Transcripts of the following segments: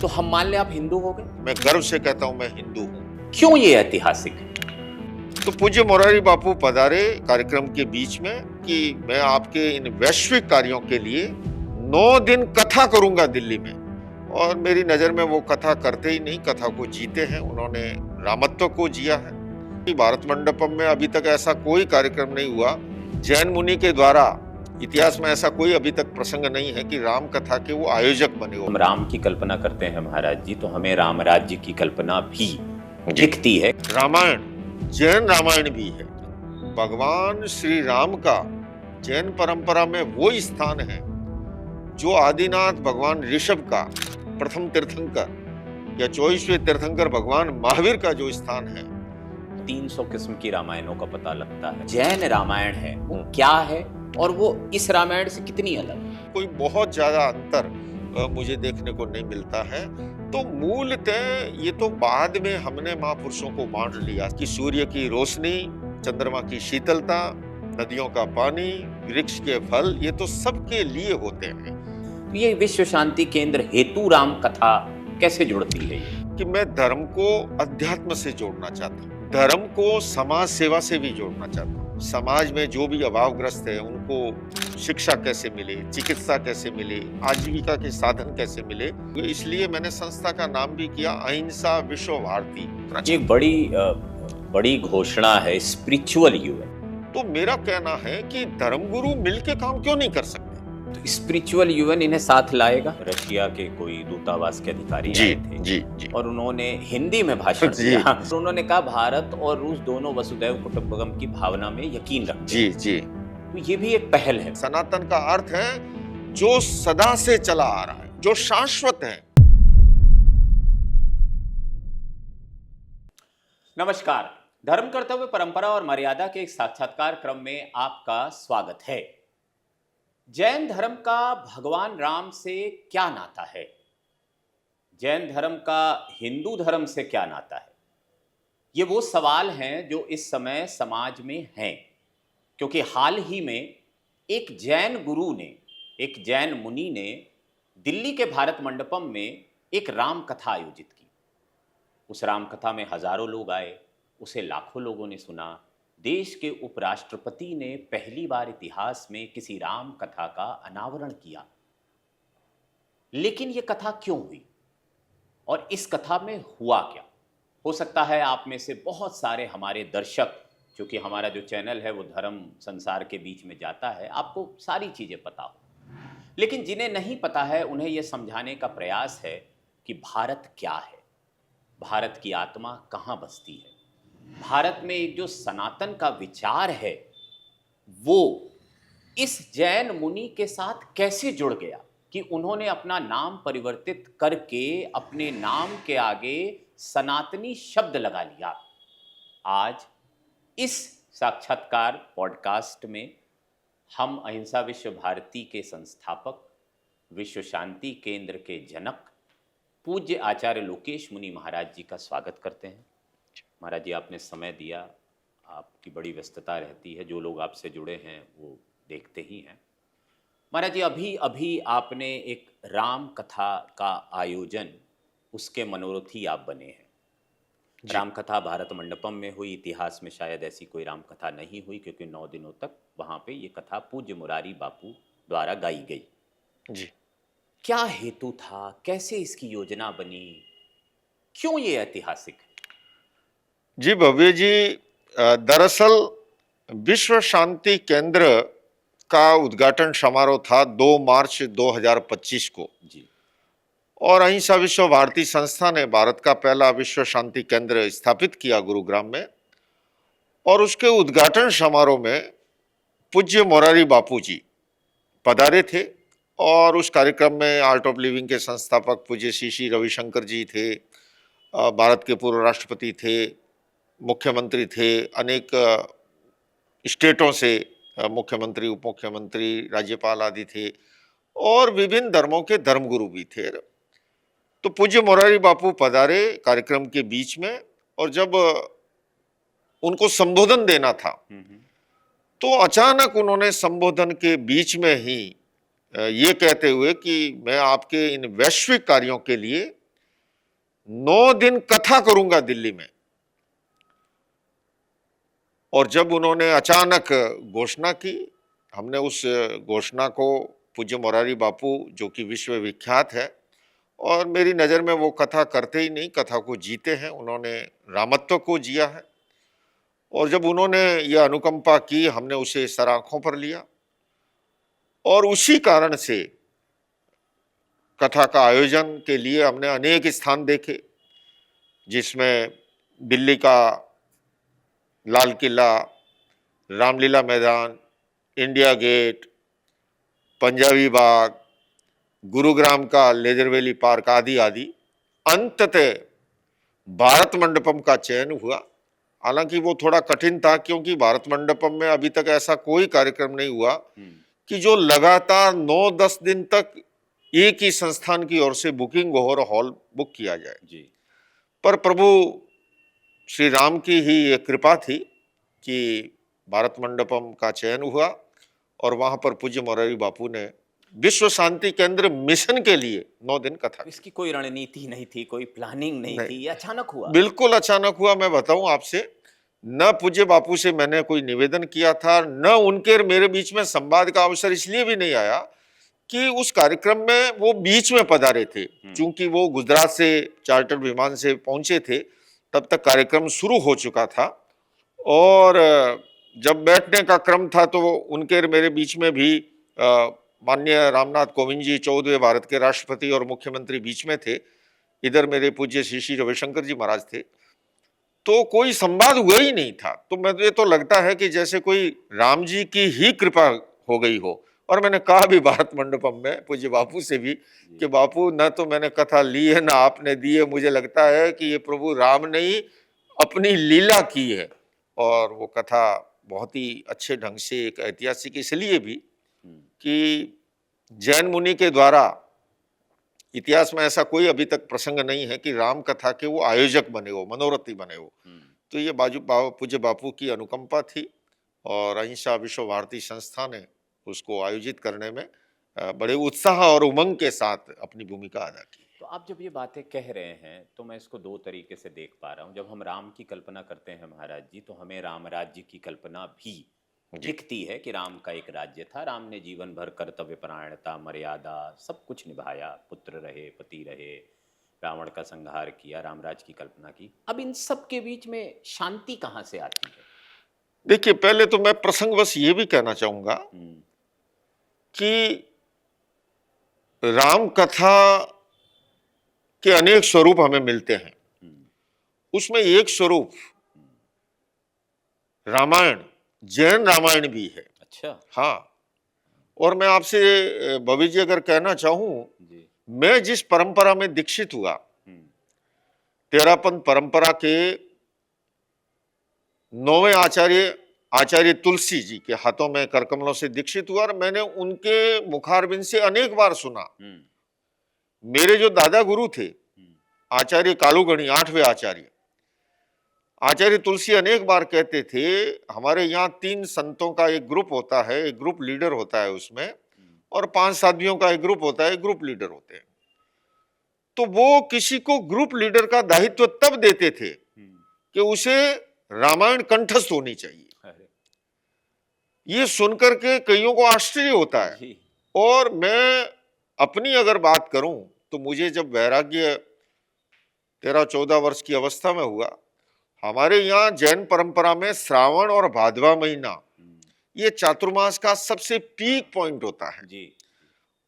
तो हम मान लें आप हिंदू हो गए? मैं गर्व से कहता हूं मैं हिंदू हूं। क्यों ये ऐतिहासिक है? तो पूज्य मोरारी बापू पधारे कार्यक्रम के बीच में कि मैं आपके इन वैश्विक कार्यों के लिए 9 दिन कथा करूंगा दिल्ली में। और मेरी नजर में वो कथा करते ही नहीं, कथा को जीते हैं। उन्होंने रामत्व को जिया है। भारत मंडपम में अभी तक ऐसा कोई कार्यक्रम नहीं हुआ, जैन मुनि के द्वारा इतिहास में ऐसा कोई अभी तक प्रसंग नहीं है कि राम कथा के वो आयोजक बने हो। हम राम की कल्पना करते हैं महाराज जी, तो हमें राम राज्य की कल्पना भी दिखती है। रामायण जैन रामायण भी है। भगवान श्री राम का जैन परंपरा में वो स्थान है जो आदिनाथ भगवान ऋषभ का प्रथम तीर्थंकर या 24वें तीर्थंकर भगवान महावीर का जो स्थान है। 300 किस्म की रामायणों का पता लगता है। जैन रामायण है वो क्या है और वो इस रामायण से कितनी अलग है? कोई बहुत ज्यादा अंतर मुझे देखने को नहीं मिलता है। तो मूलतः ये तो बाद में हमने महापुरुषों को बांट लिया कि सूर्य की रोशनी, चंद्रमा की शीतलता, नदियों का पानी, वृक्ष के फल, ये तो सबके लिए होते हैं। तो ये विश्व शांति केंद्र हेतु राम कथा कैसे जुड़ती है? कि मैं धर्म को अध्यात्म से जोड़ना चाहता हूँ, धर्म को समाज सेवा से भी जोड़ना चाहता हूँ। समाज में जो भी अभावग्रस्त है उनको शिक्षा कैसे मिले, चिकित्सा कैसे मिले, आजीविका के साधन कैसे मिले। इसलिए मैंने संस्था का नाम भी किया अहिंसा विश्व भारती। एक बड़ी घोषणा है, स्पिरिचुअल यूएन। तो मेरा कहना है कि धर्मगुरु मिलके काम क्यों नहीं कर सकते? तो स्पिरिचुअल यूएन इन्हें साथ लाएगा। रशिया के कोई दूतावास के अधिकारी आए थे जी। और उन्होंने हिंदी में भाषण दिया। तो उन्होंने कहा भारत और रूस दोनों वसुधैव कुटुंबकम की भावना में यकीन रखते हैं। जी। तो ये भी एक पहल है। सनातन का अर्थ है जो सदा से चला आ रहा है, जो शाश्वत है। नमस्कार, धर्म कर्तव्य परंपरा और मर्यादा के एक साक्षात्कार क्रम में आपका स्वागत है। जैन धर्म का भगवान राम से क्या नाता है? जैन धर्म का हिंदू धर्म से क्या नाता है? ये वो सवाल हैं जो इस समय समाज में हैं, क्योंकि हाल ही में एक जैन गुरु ने, एक जैन मुनि ने दिल्ली के भारत मंडपम में एक राम कथा आयोजित की। उस राम कथा में हजारों लोग आए, उसे लाखों लोगों ने सुना। देश के उपराष्ट्रपति ने पहली बार इतिहास में किसी राम कथा का अनावरण किया। लेकिन यह कथा क्यों हुई और इस कथा में हुआ क्या? हो सकता है आप में से बहुत सारे हमारे दर्शक, क्योंकि हमारा जो चैनल है वो धर्म संसार के बीच में जाता है, आपको सारी चीजें पता हो। लेकिन जिन्हें नहीं पता है उन्हें यह समझाने का प्रयास है कि भारत क्या है, भारत की आत्मा कहाँ बसती है, भारत में एक जो सनातन का विचार है वो इस जैन मुनि के साथ कैसे जुड़ गया कि उन्होंने अपना नाम परिवर्तित करके अपने नाम के आगे सनातनी शब्द लगा लिया। आज इस साक्षात्कार पॉडकास्ट में हम अहिंसा विश्व भारती के संस्थापक, विश्व शांति केंद्र के जनक, पूज्य आचार्य लोकेश मुनि महाराज जी का स्वागत करते हैं। महाराज जी, आपने समय दिया, आपकी बड़ी व्यस्तता रहती है, जो लोग आपसे जुड़े हैं वो देखते ही हैं। महाराज जी, अभी आपने एक राम कथा का आयोजन, उसके मनोरथी आप बने हैं। राम कथा भारत मंडपम में हुई। इतिहास में शायद ऐसी कोई राम कथा नहीं हुई, क्योंकि 9 दिनों तक वहाँ पे ये कथा पूज्य मुरारी बापू द्वारा गाई गई। जी, क्या हेतु था, कैसे इसकी योजना बनी, क्यों ये ऐतिहासिक है? जी भव्य जी, दरअसल विश्व शांति केंद्र का उद्घाटन समारोह था 2 मार्च 2025 को जी। और अहिंसा विश्व भारती संस्था ने भारत का पहला विश्व शांति केंद्र स्थापित किया गुरुग्राम में। और उसके उद्घाटन समारोह में पूज्य मोरारी बापू जी पधारे थे और उस कार्यक्रम में आर्ट ऑफ लिविंग के संस्थापक पूज्य श्री रविशंकर जी थे, भारत के पूर्व राष्ट्रपति थे, मुख्यमंत्री थे, अनेक स्टेटों से मुख्यमंत्री, उप मुख्यमंत्री, राज्यपाल आदि थे और विभिन्न धर्मों के धर्मगुरु भी थे। तो पूज्य मोरारी बापू पधारे कार्यक्रम के बीच में और जब उनको संबोधन देना था तो अचानक उन्होंने संबोधन के बीच में ही ये कहते हुए कि मैं आपके इन वैश्विक कार्यों के लिए 9 दिन कथा करूंगा दिल्ली में। और जब उन्होंने अचानक घोषणा की, हमने उस घोषणा को पूज्य मोरारी बापू जो कि विश्वविख्यात है, और मेरी नज़र में वो कथा करते ही नहीं, कथा को जीते हैं, उन्होंने रामत्व को जिया है। और जब उन्होंने यह अनुकंपा की, हमने उसे सर आंखों पर लिया, और उसी कारण से कथा का आयोजन के लिए हमने अनेक स्थान देखे, जिसमें दिल्ली का लाल किला, रामलीला मैदान, इंडिया गेट, पंजाबी बाग, गुरुग्राम का लेदर वैली पार्क आदि आदि। अंततः भारत मंडपम का चयन हुआ। हालांकि वो थोड़ा कठिन था, क्योंकि भारत मंडपम में अभी तक ऐसा कोई कार्यक्रम नहीं हुआ कि जो लगातार 9-10 दिन तक एक ही संस्थान की ओर से बुकिंग हो और हॉल बुक किया जाए जी। पर प्रभु श्री राम की ही ये कृपा थी कि भारत मंडपम का चयन हुआ, और वहां पर पूज्य मोरारी बापू ने विश्व शांति केंद्र मिशन के लिए 9 दिन कथा की। इसकी कोई रणनीति नहीं थी, कोई प्लानिंग नहीं थी, ये अचानक हुआ। बिल्कुल अचानक हुआ। मैं बताऊं आपसे, न पूज्य बापू से मैंने कोई निवेदन किया था, न उनके और मेरे बीच में संवाद का अवसर इसलिए भी नहीं आया कि उस कार्यक्रम में वो बीच में पधारे थे। चूंकि वो गुजरात से चार्टर्ड विमान से पहुंचे थे, तब तक कार्यक्रम शुरू हो चुका था, और जब बैठने का क्रम था तो उनके और मेरे बीच में भी माननीय रामनाथ कोविंद जी 14वें भारत के राष्ट्रपति और मुख्यमंत्री बीच में थे, इधर मेरे पूज्य श्री श्री रविशंकर जी महाराज थे, तो कोई संवाद हुआ ही नहीं था। तो मुझे तो लगता है कि जैसे कोई राम जी की ही कृपा हो गई हो। और मैंने कहा भी भारत मंडपम में पूज्य बापू से भी कि बापू, न तो मैंने कथा ली है, ना आपने दी है, मुझे लगता है कि ये प्रभु राम ने ही अपनी लीला की है। और वो कथा बहुत ही अच्छे ढंग से, एक ऐतिहासिक इसलिए भी कि जैन मुनि के द्वारा इतिहास में ऐसा कोई अभी तक प्रसंग नहीं है कि राम कथा के वो आयोजक बने हो, मनोरथी बने हो। तो ये पूज्य बापू की अनुकंपा थी, और अहिंसा विश्व भारती संस्था ने उसको आयोजित करने में बड़े उत्साह और उमंग के साथ अपनी भूमिका अदा की। तो आप जब ये बातें कह रहे हैं तो मैं इसको दो तरीके से देख पा रहा हूँ। जब हम राम की कल्पना करते हैं महाराज जी, तो हमें राम राज्य की कल्पना भी दिखती है कि राम का एक राज्य था, राम ने जीवन भर कर्तव्य परायणता, मर्यादा, सब कुछ निभाया, पुत्र रहे, पति रहे, रावण का संहार किया, रामराज की कल्पना की। अब इन सब के बीच में शांति कहाँ से आती है? देखिए, पहले तो मैं प्रसंगवश ये भी कहना चाहूंगा कि राम कथा के अनेक स्वरूप हमें मिलते हैं। उसमें एक स्वरूप रामायण, जैन रामायण भी है। अच्छा। हाँ। और मैं आपसे भवी जी अगर कहना चाहूं, मैं जिस परंपरा में दीक्षित हुआ, तेरापंथ परंपरा के 9वें आचार्य तुलसी जी के हाथों में करकमलों से दीक्षित हुआ, और मैंने उनके मुखारबिंद से अनेक बार सुना। मेरे जो दादा गुरु थे आचार्य कालूगणी, 8वें आचार्य तुलसी, अनेक बार कहते थे, हमारे यहाँ 3 संतों का एक ग्रुप होता है, एक ग्रुप लीडर होता है उसमें, और 5 साधुओं का एक ग्रुप होता है, ग्रुप लीडर होते हैं। तो वो किसी को ग्रुप लीडर का दायित्व तब देते थे कि उसे रामायण कंठस्थ होनी चाहिए। ये सुनकर के कईयों को आश्चर्य होता है। और मैं अपनी अगर बात करूं तो मुझे जब वैराग्य 13-14 वर्ष की अवस्था में हुआ, हमारे यहाँ जैन परंपरा में श्रावण और भादवा महीना ये चातुर्मास का सबसे पीक पॉइंट होता है जी।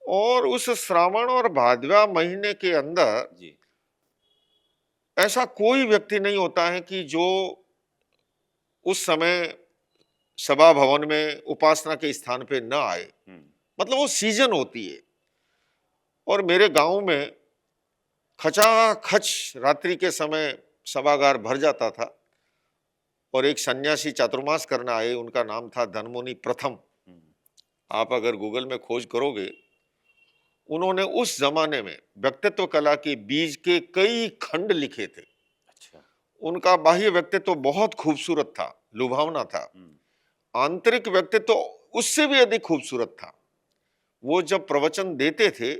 और उस श्रावण और भादवा महीने के अंदर जी ऐसा कोई व्यक्ति नहीं होता है कि जो उस समय सभा भवन में उपासना के स्थान पे न आए। मतलब वो सीजन होती है। और मेरे गांव में खचाखच रात्रि के समय सभागार भर जाता था, और एक सन्यासी चातुर्मास करना आए, उनका नाम था धनमुनि प्रथम। आप अगर गूगल में खोज करोगे, उन्होंने उस जमाने में व्यक्तित्व कला के बीज के कई खंड लिखे थे। अच्छा। उनका बाह्य व्यक्तित्व बहुत खूबसूरत था, लुभावना था। आंतरिक व्यक्तित्व उससे भी अधिक खूबसूरत था। वो जब प्रवचन देते थे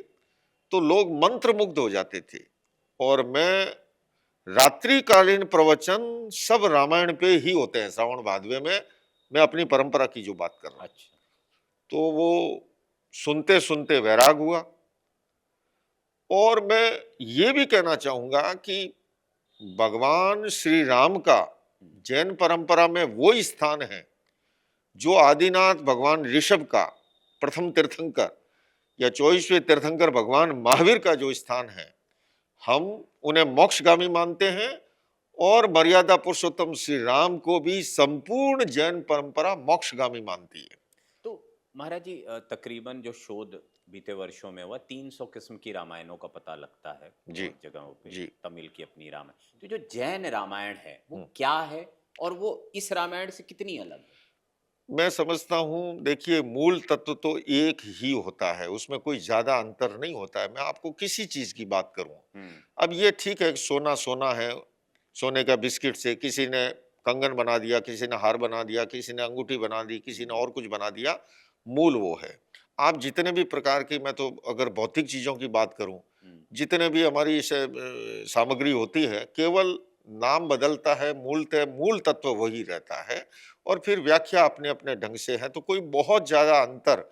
तो लोग मंत्रमुग्ध हो जाते थे। और मैं रात्रिकालीन प्रवचन सब रामायण पे ही होते हैं श्रावण भादवे में। मैं अपनी परंपरा की जो बात कर रहा हूं, अच्छा। तो वो सुनते सुनते वैराग हुआ। और मैं ये भी कहना चाहूंगा कि भगवान श्री राम का जैन परंपरा में वो स्थान है जो आदिनाथ भगवान ऋषभ का प्रथम तीर्थंकर या 24वें तीर्थंकर भगवान महावीर का जो स्थान है, हम उन्हें मोक्षगामी मानते हैं। और मर्यादा पुरुषोत्तम श्री राम को भी संपूर्ण जैन परंपरा मोक्षगामी मानती है। तो महाराज जी, तकरीबन जो शोध बीते वर्षों में हुआ, 300 किस्म की रामायणों का पता लगता है जी, बहुत जगहों पे। जी। तमिल की अपनी रामायण, तो जो जैन रामायण है वो हम्म। क्या है और वो इस रामायण से कितनी अलग है? मैं समझता हूं, देखिए, मूल तत्व तो एक ही होता है, उसमें कोई ज्यादा अंतर नहीं होता है। मैं आपको किसी चीज की बात करूं, अब ये ठीक है कि सोना सोना है, सोने का बिस्किट से किसी ने कंगन बना दिया, किसी ने हार बना दिया, किसी ने अंगूठी बना दी, किसी ने और कुछ बना दिया, मूल वो है। आप जितने भी प्रकार की, मैं तो अगर भौतिक चीजों की बात करूं, जितने भी हमारी सामग्री होती है, केवल नाम बदलता है, मूल तत्व वही रहता है। और फिर व्याख्या अपने अपने ढंग से है, तो कोई बहुत ज्यादा अंतर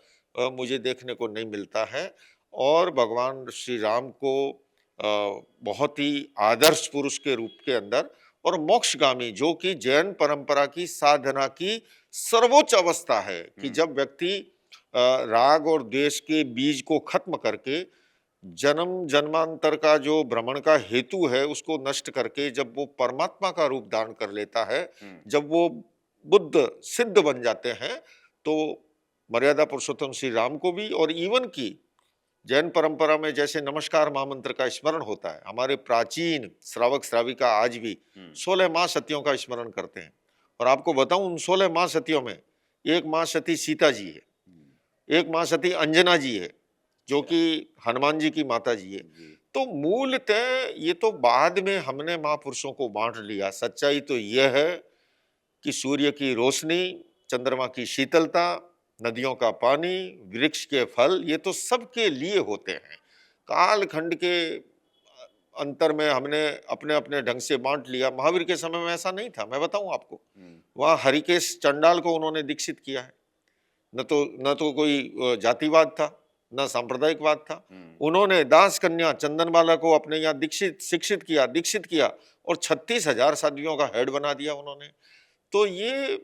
मुझे देखने को नहीं मिलता है। और भगवान श्री राम को बहुत ही आदर्श पुरुष के रूप के अंदर, और मोक्षगामी, जो कि जैन परंपरा की साधना की सर्वोच्च अवस्था है, कि जब व्यक्ति राग और द्वेष के बीज को खत्म करके जन्म जन्मांतर का जो भ्रमण का हेतु है उसको नष्ट करके जब वो परमात्मा का रूप धारण कर लेता है, जब वो बुद्ध सिद्ध बन जाते हैं, तो मर्यादा पुरुषोत्तम श्री राम को भी, और इवन की जैन परंपरा में जैसे नमस्कार महामंत्र का स्मरण होता है, हमारे प्राचीन श्रावक श्राविका आज भी 16 माँ सतियों का स्मरण करते हैं। और आपको बताऊं, उन 16 माँ सतियों में एक माँ सती सीता जी है, एक माँ सती अंजना जी है, जो कि हनुमान जी की माता जी है। तो मूलतः ये तो बाद में हमने महापुरुषों को बांट लिया। सच्चाई तो यह है कि सूर्य की रोशनी, चंद्रमा की शीतलता, नदियों का पानी, वृक्ष के फल, ये तो सबके लिए होते हैं। कालखंड के अंतर में हमने अपने अपने ढंग से बांट लिया। महावीर के समय में ऐसा नहीं था। मैं बताऊं आपको, वहां हरिकेश चंडाल को उन्होंने दीक्षित किया है। न तो कोई जातिवाद था, न सांप्रदायिकवाद था। उन्होंने दास कन्या चंदनबाला को अपने यहाँ दीक्षित किया और 36,000 शादियों का हेड बना दिया उन्होंने। तो ये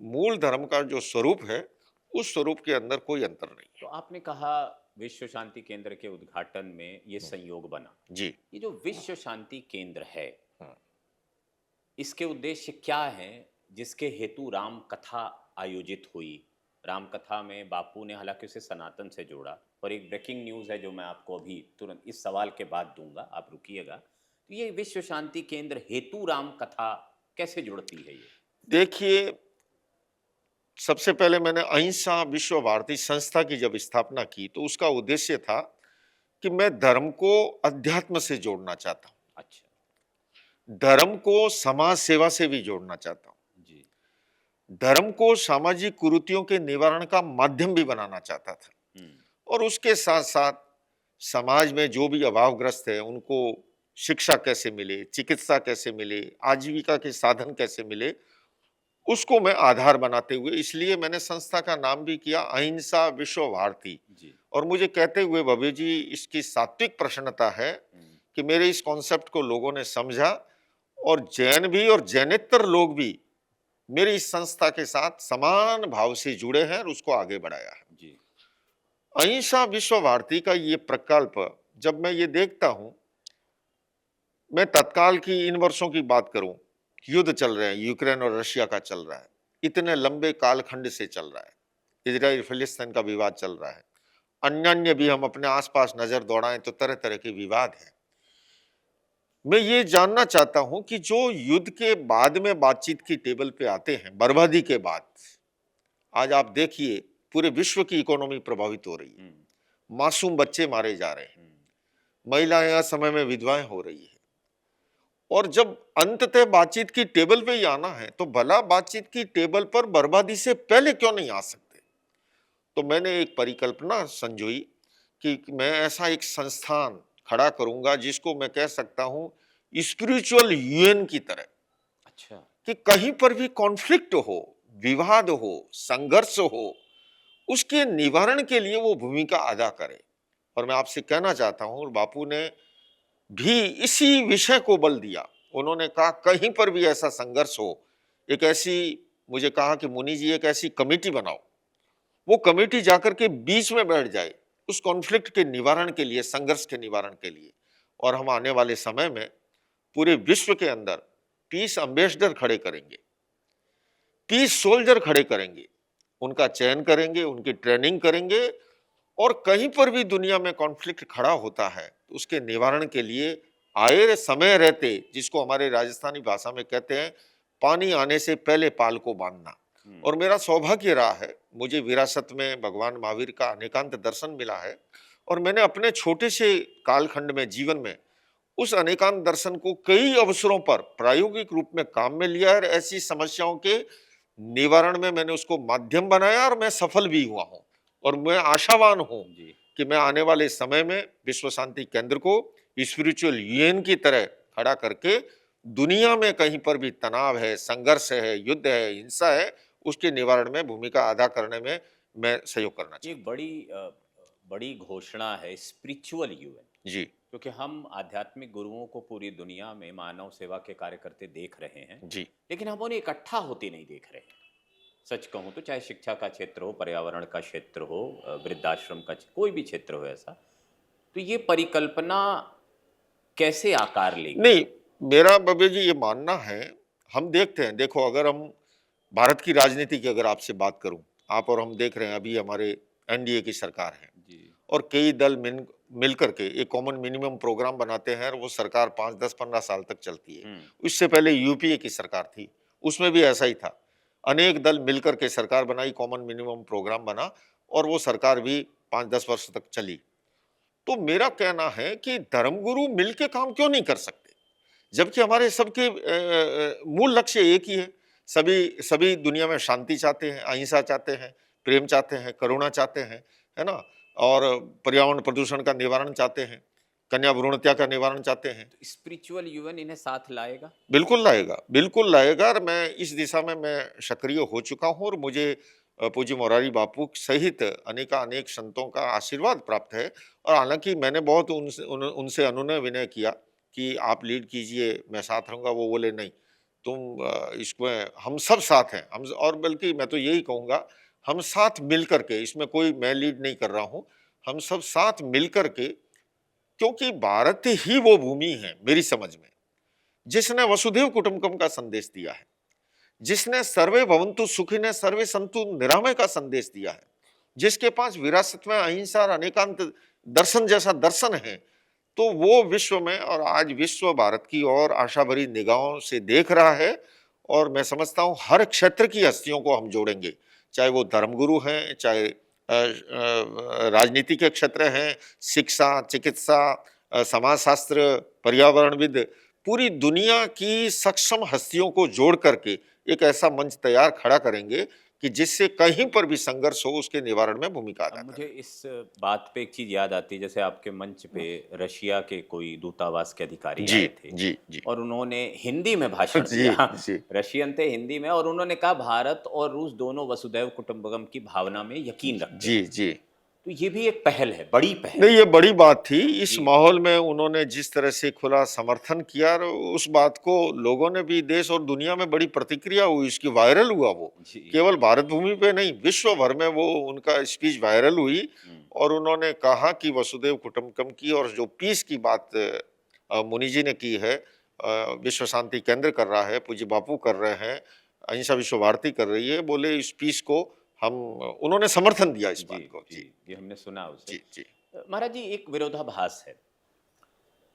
मूल धर्म का जो स्वरूप है, उस स्वरूप के अंदर कोई अंतर नहीं है। तो आपने कहा विश्व शांति केंद्र के उद्घाटन में ये संयोग बना जी। ये जो विश्व शांति केंद्र है, इसके उद्देश्य क्या है जिसके हेतु राम कथा आयोजित हुई? राम कथा में बापू ने हालांकि उसे सनातन से जोड़ा, और एक ब्रेकिंग न्यूज़ है जो मैं आपको अभी तुरंत इस सवाल के बाद दूंगा, आप रुकिएगा। तो ये विश्व शांति केंद्र हेतु राम कथा कैसे जुड़ती है? ये देखिए, सबसे पहले मैंने अहिंसा विश्व भारती संस्था की जब स्थापना की, तो उसका उद्देश्य था कि मैं धर्म को अध्यात्म से जोड़ना चाहता हूँ। अच्छा। धर्म को समाज सेवा से भी जोड़ना चाहता हूँ जी। धर्म को सामाजिक कुरीतियों के निवारण का माध्यम भी बनाना चाहता था। और उसके साथ साथ समाज में जो भी अभावग्रस्त है उनको शिक्षा कैसे मिले, चिकित्सा कैसे मिले, आजीविका के साधन कैसे मिले, उसको मैं आधार बनाते हुए, इसलिए मैंने संस्था का नाम भी किया अहिंसा विश्व भारती। और मुझे कहते हुए भव्य जी इसकी सात्विक प्रसन्नता है कि मेरे इस कॉन्सेप्ट को लोगों ने समझा, और जैन भी और जैनेतर लोग भी मेरी इस संस्था के साथ समान भाव से जुड़े हैं और उसको आगे बढ़ाया है। जी। अहिंसा विश्व भारती का ये प्रकल्प जब मैं ये देखता हूं, मैं तत्काल की इन वर्षों की बात करूं, युद्ध चल रहे हैं, यूक्रेन और रशिया का चल रहा है, इतने लंबे कालखंड से चल रहा है, इजराइल फिलिस्तीन का विवाद चल रहा है, अन्य भी हम अपने आसपास नजर दौड़ाएं तो तरह तरह के विवाद हैं। मैं ये जानना चाहता हूं कि जो युद्ध के बाद में बातचीत की टेबल पे आते हैं, बर्बादी के बाद, आज आप देखिए पूरे विश्व की इकोनॉमी प्रभावित हो रही है, मासूम बच्चे मारे जा रहे हैं, महिलाएं असमय में विधवाएं हो रही है, और जब अंततः बातचीत की टेबल पे ही आना है तो भला बातचीत की टेबल पर बर्बादी से पहले क्यों नहीं आ सकते? तो मैंने एक परिकल्पना संजोई कि मैं ऐसा एक संस्थान खड़ा करूंगा जिसको मैं कह सकता हूं स्पिरिचुअल यूएन की तरह, अच्छा। कि कहीं पर भी कॉन्फ्लिक्ट हो, विवाद हो, संघर्ष हो, उसके निवारण के लिए वो भूमिका अदा करे। और मैं आपसे कहना चाहता हूं, बापू ने भी इसी विषय को बल दिया। उन्होंने कहा कहीं पर भी ऐसा संघर्ष हो, एक ऐसी, मुझे कहा कि मुनि जी एक ऐसी कमेटी बनाओ, वो कमेटी जाकर के बीच में बैठ जाए उस कॉन्फ्लिक्ट के निवारण के लिए, संघर्ष के निवारण के लिए। और हम आने वाले समय में पूरे विश्व के अंदर पीस एम्बेसडर खड़े करेंगे, पीस सोल्जर खड़े करेंगे, उनका चयन करेंगे, उनकी ट्रेनिंग करेंगे। और कहीं पर भी दुनिया में कॉन्फ्लिक्ट खड़ा होता है तो उसके निवारण के लिए आए समय रहते, जिसको हमारे राजस्थानी भाषा में कहते हैं, पानी आने से पहले पाल को बांधना। और मेरा सौभाग्य रहा है, मुझे विरासत में भगवान महावीर का अनेकांत दर्शन मिला है, और मैंने अपने छोटे से कालखंड में, जीवन में, उस अनेकांत दर्शन को कई अवसरों पर प्रायोगिक रूप में काम में लिया है। और ऐसी समस्याओं के निवारण में मैंने उसको माध्यम बनाया, और मैं सफल भी हुआ हूं। और मैं आशावान हूं कि मैं आने वाले समय में विश्व शांति केंद्र को स्पिरिचुअल यूएन की तरह खड़ा करके दुनिया में कहीं पर भी तनाव है, संघर्ष है, युद्ध है, हिंसा है, उसके निवारण में भूमिका अदा करने में मैं सहयोग करना ये चाहूँ। एक बड़ी घोषणा है, स्पिरिचुअल यूएन। जी क्योंकि हम आध्यात्मिक गुरुओं को पूरी दुनिया में मानव सेवा के कार्य करते देख रहे हैं, जी लेकिन हम उन्हें इकट्ठा होते नहीं देख रहे हैं। सच कहूँ तो चाहे शिक्षा का क्षेत्र हो, पर्यावरण का क्षेत्र हो, वृद्धाश्रम का कोई भी क्षेत्र हो ऐसा, तो ये परिकल्पना कैसे आकार लेगी? नहीं, मेरा बबे जी ये मानना है, हम देखते हैं, देखो अगर हम भारत की राजनीति की अगर आपसे बात करूं, आप और हम देख रहे हैं अभी हमारे एनडीए की सरकार है, जी। और कई दल मिल करके एक कॉमन मिनिमम प्रोग्राम बनाते हैं, और वो सरकार 5, 10, 15 साल तक चलती है। इससे पहले यूपीए की सरकार थी, उसमें भी ऐसा ही था। अनेक दल मिलकर के सरकार बनाई, कॉमन मिनिमम प्रोग्राम बना, और वो सरकार भी 5-10 वर्ष तक चली। तो मेरा कहना है कि धर्मगुरु मिलके काम क्यों नहीं कर सकते, जबकि हमारे सबके मूल लक्ष्य एक ही है। सभी सभी दुनिया में शांति चाहते हैं, अहिंसा चाहते हैं, प्रेम चाहते हैं, करुणा चाहते हैं, है ना, और पर्यावरण प्रदूषण का निवारण चाहते हैं, कन्या भ्रूण हत्या का निवारण चाहते हैं। तो स्पिरिचुअल यूएन इन्हें साथ लाएगा? बिल्कुल लाएगा, बिल्कुल लाएगा, और मैं इस दिशा में मैं सक्रिय हो चुका हूँ, और मुझे पूज्य मोरारी बापू सहित अनेक संतों का आशीर्वाद प्राप्त है। और हालांकि मैंने बहुत उनसे अनुनय विनय किया कि आप लीड कीजिए, मैं साथ रहूंगा। वो बोले नहीं, तुम इसमें हम सब साथ हैं, हम, और बल्कि मैं तो यही कहूँगा, हम साथ मिल करके, इसमें कोई मैं लीड नहीं कर रहा हूँ, हम सब साथ मिल करके, क्योंकि भारत ही वो भूमि है मेरी समझ में जिसने वसुधैव कुटुंबकम का संदेश दिया है, जिसने सर्वे भवन्तु सुखिनः सर्वे सन्तु निरामय का संदेश दिया है, जिसके पास विरासत में अहिंसा और अनेकांत दर्शन जैसा दर्शन है। तो वो विश्व में, और आज विश्व भारत की ओर आशा भरी निगाहों से देख रहा है। और मैं समझता हूँ हर क्षेत्र की हस्तियों को हम जोड़ेंगे, चाहे वो धर्मगुरु हैं, चाहे राजनीति के क्षेत्र हैं, शिक्षा, चिकित्सा, समाजशास्त्र, पर्यावरणविद, पूरी दुनिया की सक्षम हस्तियों को जोड़ करके एक ऐसा मंच तैयार खड़ा करेंगे कि जिससे कहीं पर भी संघर्ष हो उसके निवारण में भूमिका अदा अब करें। मुझे इस बात पे एक चीज याद आती है, जैसे आपके मंच पे रशिया के कोई दूतावास के अधिकारी जी आए थे जी जी और उन्होंने हिंदी में भाषण जी दिया। जी रशियन थे, हिंदी में, और उन्होंने कहा भारत और रूस दोनों वसुधैव कुटुंबकम की भावना में यकीन रखते जी हैं। जी तो ये भी एक पहल है, बड़ी पहल। नहीं, ये बड़ी बात थी। इस जी। माहौल में उन्होंने जिस तरह से खुला समर्थन किया, और उस बात को लोगों ने भी, देश और दुनिया में बड़ी प्रतिक्रिया हुई, इसकी वायरल हुआ वो, जी। केवल भारत भूमि पे नहीं, विश्व भर में वो उनका स्पीच वायरल हुई। और उन्होंने कहा कि वसुधैव कुटुंबकम की, और जो पीस की बात मुनि जी ने की है, विश्व शांति केंद्र कर रहा है, पूज्य बापू कर रहे हैं, अहिंसा विश्व भारती कर रही है, बोले इस पीस को हम, उन्होंने समर्थन दिया इस बात को। जी, ये हमने सुना उसे। जी जी महाराज जी, एक विरोधाभास है।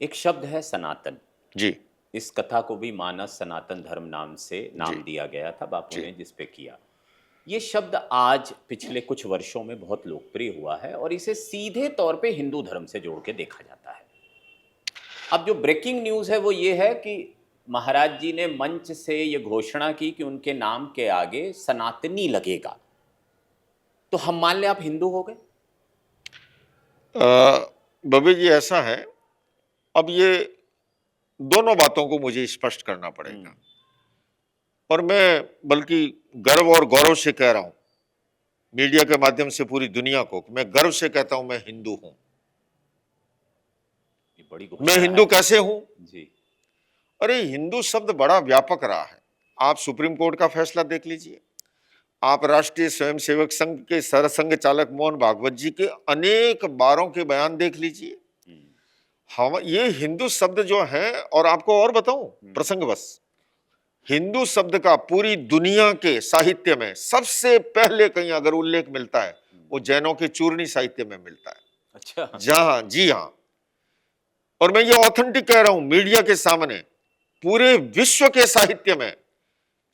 एक शब्द है सनातन। जी इस कथा को भी मानस सनातन धर्म नाम से नाम जी। दिया गया था, बापू जी। ने जिस पे किया। ये शब्द आज पिछले कुछ वर्षों में बहुत लोकप्रिय हुआ है और इसे सीधे तौर पे हिंदू धर्म से जोड़ के देखा जाता है। अब जो ब्रेकिंग न्यूज है वो ये है कि महाराज जी ने मंच से ये घोषणा की कि उनके नाम के आगे सनातनी लगेगा, तो हम मान लें आप हिंदू हो गए? बबी जी, ऐसा है, अब ये दोनों बातों को मुझे स्पष्ट करना पड़ेगा। और मैं बल्कि गर्व और गौरव से कह रहा हूं, मीडिया के माध्यम से पूरी दुनिया को, मैं गर्व से कहता हूं मैं हिंदू हूं। ये बड़ी मैं घोषणा हिंदू है। कैसे हूं? जी। अरे हिंदू शब्द बड़ा व्यापक रहा है। आप सुप्रीम कोर्ट का फैसला देख लीजिए, आप राष्ट्रीय स्वयंसेवक संघ के सरसंघ चालक मोहन भागवत जी के अनेक बारों के बयान देख लीजिए। हम ये हिंदू शब्द जो है, और आपको और बताऊं प्रसंगवश, हिंदू शब्द का पूरी दुनिया के साहित्य में सबसे पहले कहीं अगर उल्लेख मिलता है, वो जैनों के चूर्णी साहित्य में मिलता है। अच्छा। जहां, जी हां, और मैं ये ऑथेंटिक कह रहा हूं मीडिया के सामने, पूरे विश्व के साहित्य में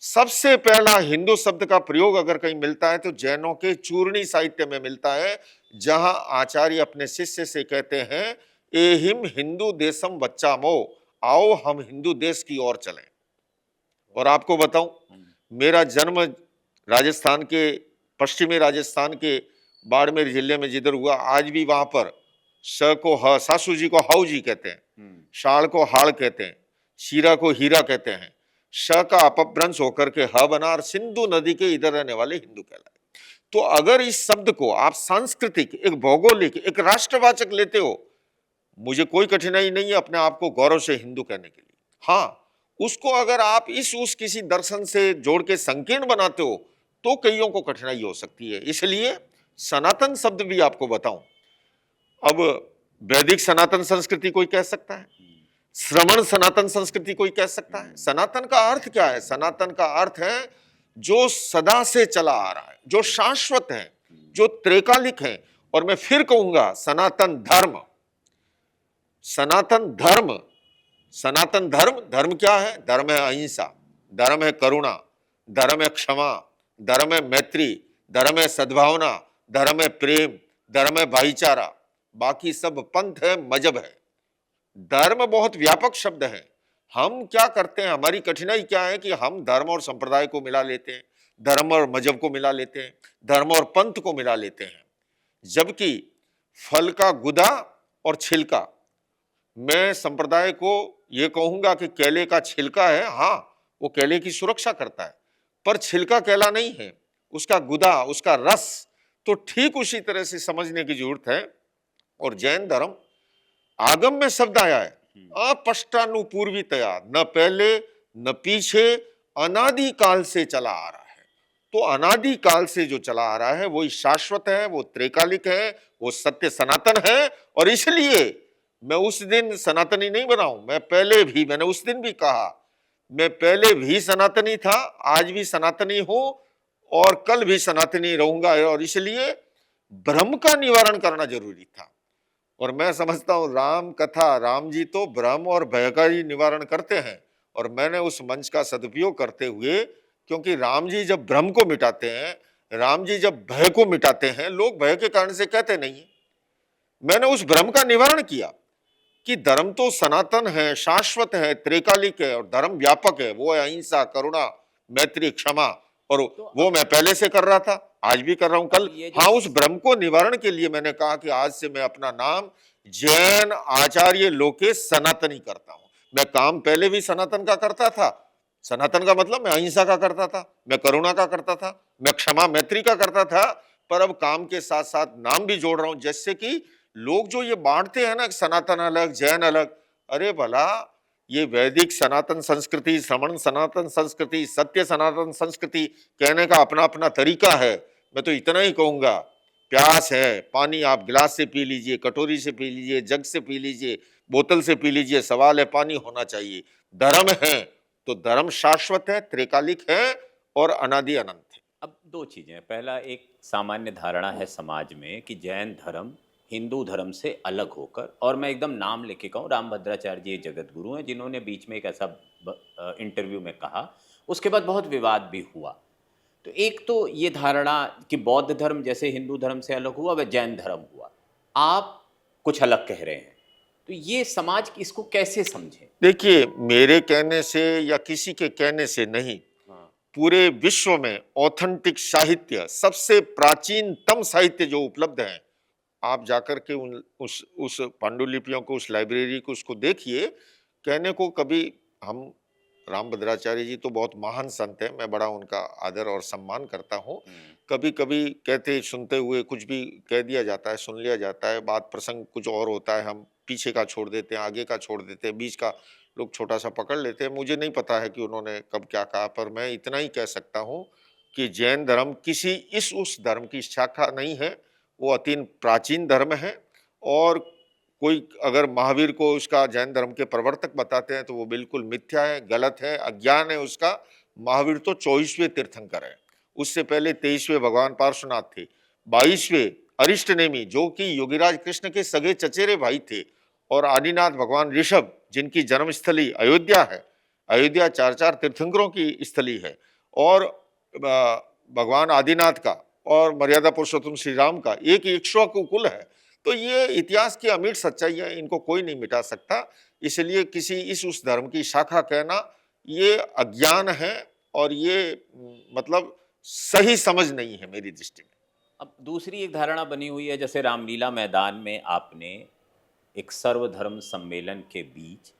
सबसे पहला हिंदू शब्द का प्रयोग अगर कहीं मिलता है तो जैनों के चूर्णी साहित्य में मिलता है, जहां आचार्य अपने शिष्य से कहते हैं, एहिम हिंदू देशम बच्चामो, आओ हम हिंदू देश की ओर चलें। और आपको बताऊं, मेरा जन्म राजस्थान के, पश्चिमी राजस्थान के बाड़मेर जिले में जिधर हुआ, आज भी वहां पर स को ह, सासू जी को हाउ जी कहते हैं, शाल को हाड़ कहते हैं, शीरा को हीरा कहते हैं, श का अपभ्रंश होकर के ह बना और सिंधु नदी के इधर रहने वाले हिंदू कहलाए। तो अगर इस शब्द को आप सांस्कृतिक, एक भौगोलिक, एक राष्ट्रवाचक लेते हो, मुझे कोई कठिनाई नहीं है अपने आप को गौरव से हिंदू कहने के लिए। हाँ, उसको अगर आप उस किसी दर्शन से जोड़ के संकीर्ण बनाते हो तो कईयों को कठिनाई हो सकती है। इसलिए सनातन शब्द भी आपको बताऊं, अब वैदिक सनातन संस्कृति कोई कह सकता है, श्रमण सनातन संस्कृति कोई कह सकता है। सनातन का अर्थ क्या है? सनातन का अर्थ है जो सदा से चला आ रहा है, जो शाश्वत है, जो त्रिकालिक है। और मैं फिर कहूंगा सनातन धर्म, सनातन धर्म, सनातन धर्म, धर्म क्या है? धर्म है अहिंसा, धर्म है करुणा, धर्म है क्षमा, धर्म है मैत्री, धर्म है सद्भावना, धर्म है प्रेम, धर्म है भाईचारा, बाकी सब पंथ है, मजहब है। धर्म बहुत व्यापक शब्द है। हम क्या करते हैं, हमारी कठिनाई क्या है कि हम धर्म और संप्रदाय को मिला लेते हैं, धर्म और मजहब को मिला लेते हैं, धर्म और पंथ को मिला लेते हैं, जबकि फल का गुदा और छिलका, मैं संप्रदाय को यह कहूंगा कि केले का छिलका है, हाँ वो केले की सुरक्षा करता है, पर छिलका केला नहीं है, उसका गुदा, उसका रस। तो ठीक उसी तरह से समझने की जरूरत है। और जैन धर्म, आगम में शब्द आया है अपष्टानुपूर्वितया, न पहले न पीछे, अनादि काल से चला आ रहा है। तो अनादि काल से जो चला आ रहा है वो शाश्वत है, वो त्रिकालिक है, वो सत्य सनातन है। और इसलिए मैं उस दिन सनातनी नहीं बना हूं, मैं पहले भी, मैंने उस दिन भी कहा, मैं पहले भी सनातनी था, आज भी सनातनी हूं और कल भी सनातनी रहूंगा। और इसलिए भ्रम का निवारण करना जरूरी था। और मैं समझता हूं राम कथा, राम जी तो भ्रम और भय का ही निवारण करते हैं। और मैंने उस मंच का सदुपयोग करते हुए, क्योंकि राम जी जब भ्रम को मिटाते हैं, राम जी जब भय को मिटाते हैं, लोग भय के कारण से कहते नहीं, मैंने उस भ्रम का निवारण किया कि धर्म तो सनातन है, शाश्वत है, त्रिकालिक है, और धर्म व्यापक है, वो है अहिंसा, करुणा, मैत्री, क्षमा। और वो मैं पहले से कर रहा था, आज भी कर रहा हूं, कल। हाँ, उस भ्रम को निवारण के लिए मैंने कहा कि आज से मैं अपना नाम जैन आचार्य लोकेश सनातनी करता हूं। मैं काम पहले भी सनातन का करता था। सनातन का मतलब मैं अहिंसा का करता था, मैं करुणा का करता था, मैं क्षमा मैत्री का करता था, पर अब काम के साथ साथ नाम भी जोड़ रहा हूं। जैसे कि लोग जो ये बांटते हैं ना, सनातन अलग, जैन अलग, अरे भला ये वैदिक सनातन संस्कृति, श्रमण सनातन संस्कृति, सत्य सनातन संस्कृति, कहने का अपना अपना तरीका है। मैं तो इतना ही कहूंगा, प्यास है, पानी आप गिलास से पी लीजिए, कटोरी से पी लीजिए, जग से पी लीजिए, बोतल से पी लीजिए, सवाल है पानी होना चाहिए। धर्म है तो धर्म शाश्वत है, त्रिकालिक है और अनादि अनंत है। अब दो चीजें, पहला एक सामान्य धारणा है समाज में कि जैन धर्म हिंदू धर्म से अलग होकर, और मैं एकदम नाम लेके कहूँ, रामभद्राचार्य जी एक जगत गुरु हैं जिन्होंने बीच में एक ऐसा इंटरव्यू में कहा, उसके बाद बहुत विवाद भी हुआ। तो एक तो ये धारणा कि बौद्ध धर्म जैसे हिंदू धर्म से अलग हुआ, वह जैन धर्म हुआ, आप कुछ अलग कह रहे हैं, तो ये समाज इसको कैसे समझे? देखिए, मेरे कहने से या किसी के कहने से नहीं, पूरे विश्व में ऑथेंटिक साहित्य, सबसे प्राचीनतम साहित्य जो उपलब्ध है, आप जाकर के उस पांडुलिपियों को, उस लाइब्रेरी को, उसको देखिए। कहने को कभी हम रामभद्राचार्य जी तो बहुत महान संत हैं, मैं बड़ा उनका आदर और सम्मान करता हूँ। कभी कभी कहते सुनते हुए कुछ भी कह दिया जाता है, सुन लिया जाता है, बात प्रसंग कुछ और होता है, हम पीछे का छोड़ देते हैं, आगे का छोड़ देते हैं, बीच का लोग छोटा सा पकड़ लेते हैं। मुझे नहीं पता है कि उन्होंने कब क्या कहा, पर मैं इतना ही कह सकता हूँ कि जैन धर्म किसी इस उस धर्म की शाखा नहीं है, वो अति प्राचीन धर्म है। और कोई अगर महावीर को उसका जैन धर्म के प्रवर्तक बताते हैं तो वो बिल्कुल मिथ्या है, गलत है, अज्ञान है उसका। महावीर तो 24वें तीर्थंकर है, उससे पहले 23वें भगवान पार्श्वनाथ थे, 22वें अरिष्टनेमी जो कि योगीराज कृष्ण के सगे चचेरे भाई थे, और आदिनाथ भगवान ऋषभ जिनकी जन्मस्थली अयोध्या है। अयोध्या 4 तीर्थंकरों की स्थली है, और भगवान आदिनाथ का और मर्यादा पुरुषोत्तम श्री राम का एक इक्ष्वाकु कुल है। तो ये इतिहास की अमीर सच्चाई है, इनको कोई नहीं मिटा सकता। इसलिए किसी इस उस धर्म की शाखा कहना ये अज्ञान है, और ये मतलब सही समझ नहीं है मेरी दृष्टि में। अब दूसरी एक धारणा बनी हुई है, जैसे रामलीला मैदान में आपने एक सर्वधर्म सम्मेलन के बीच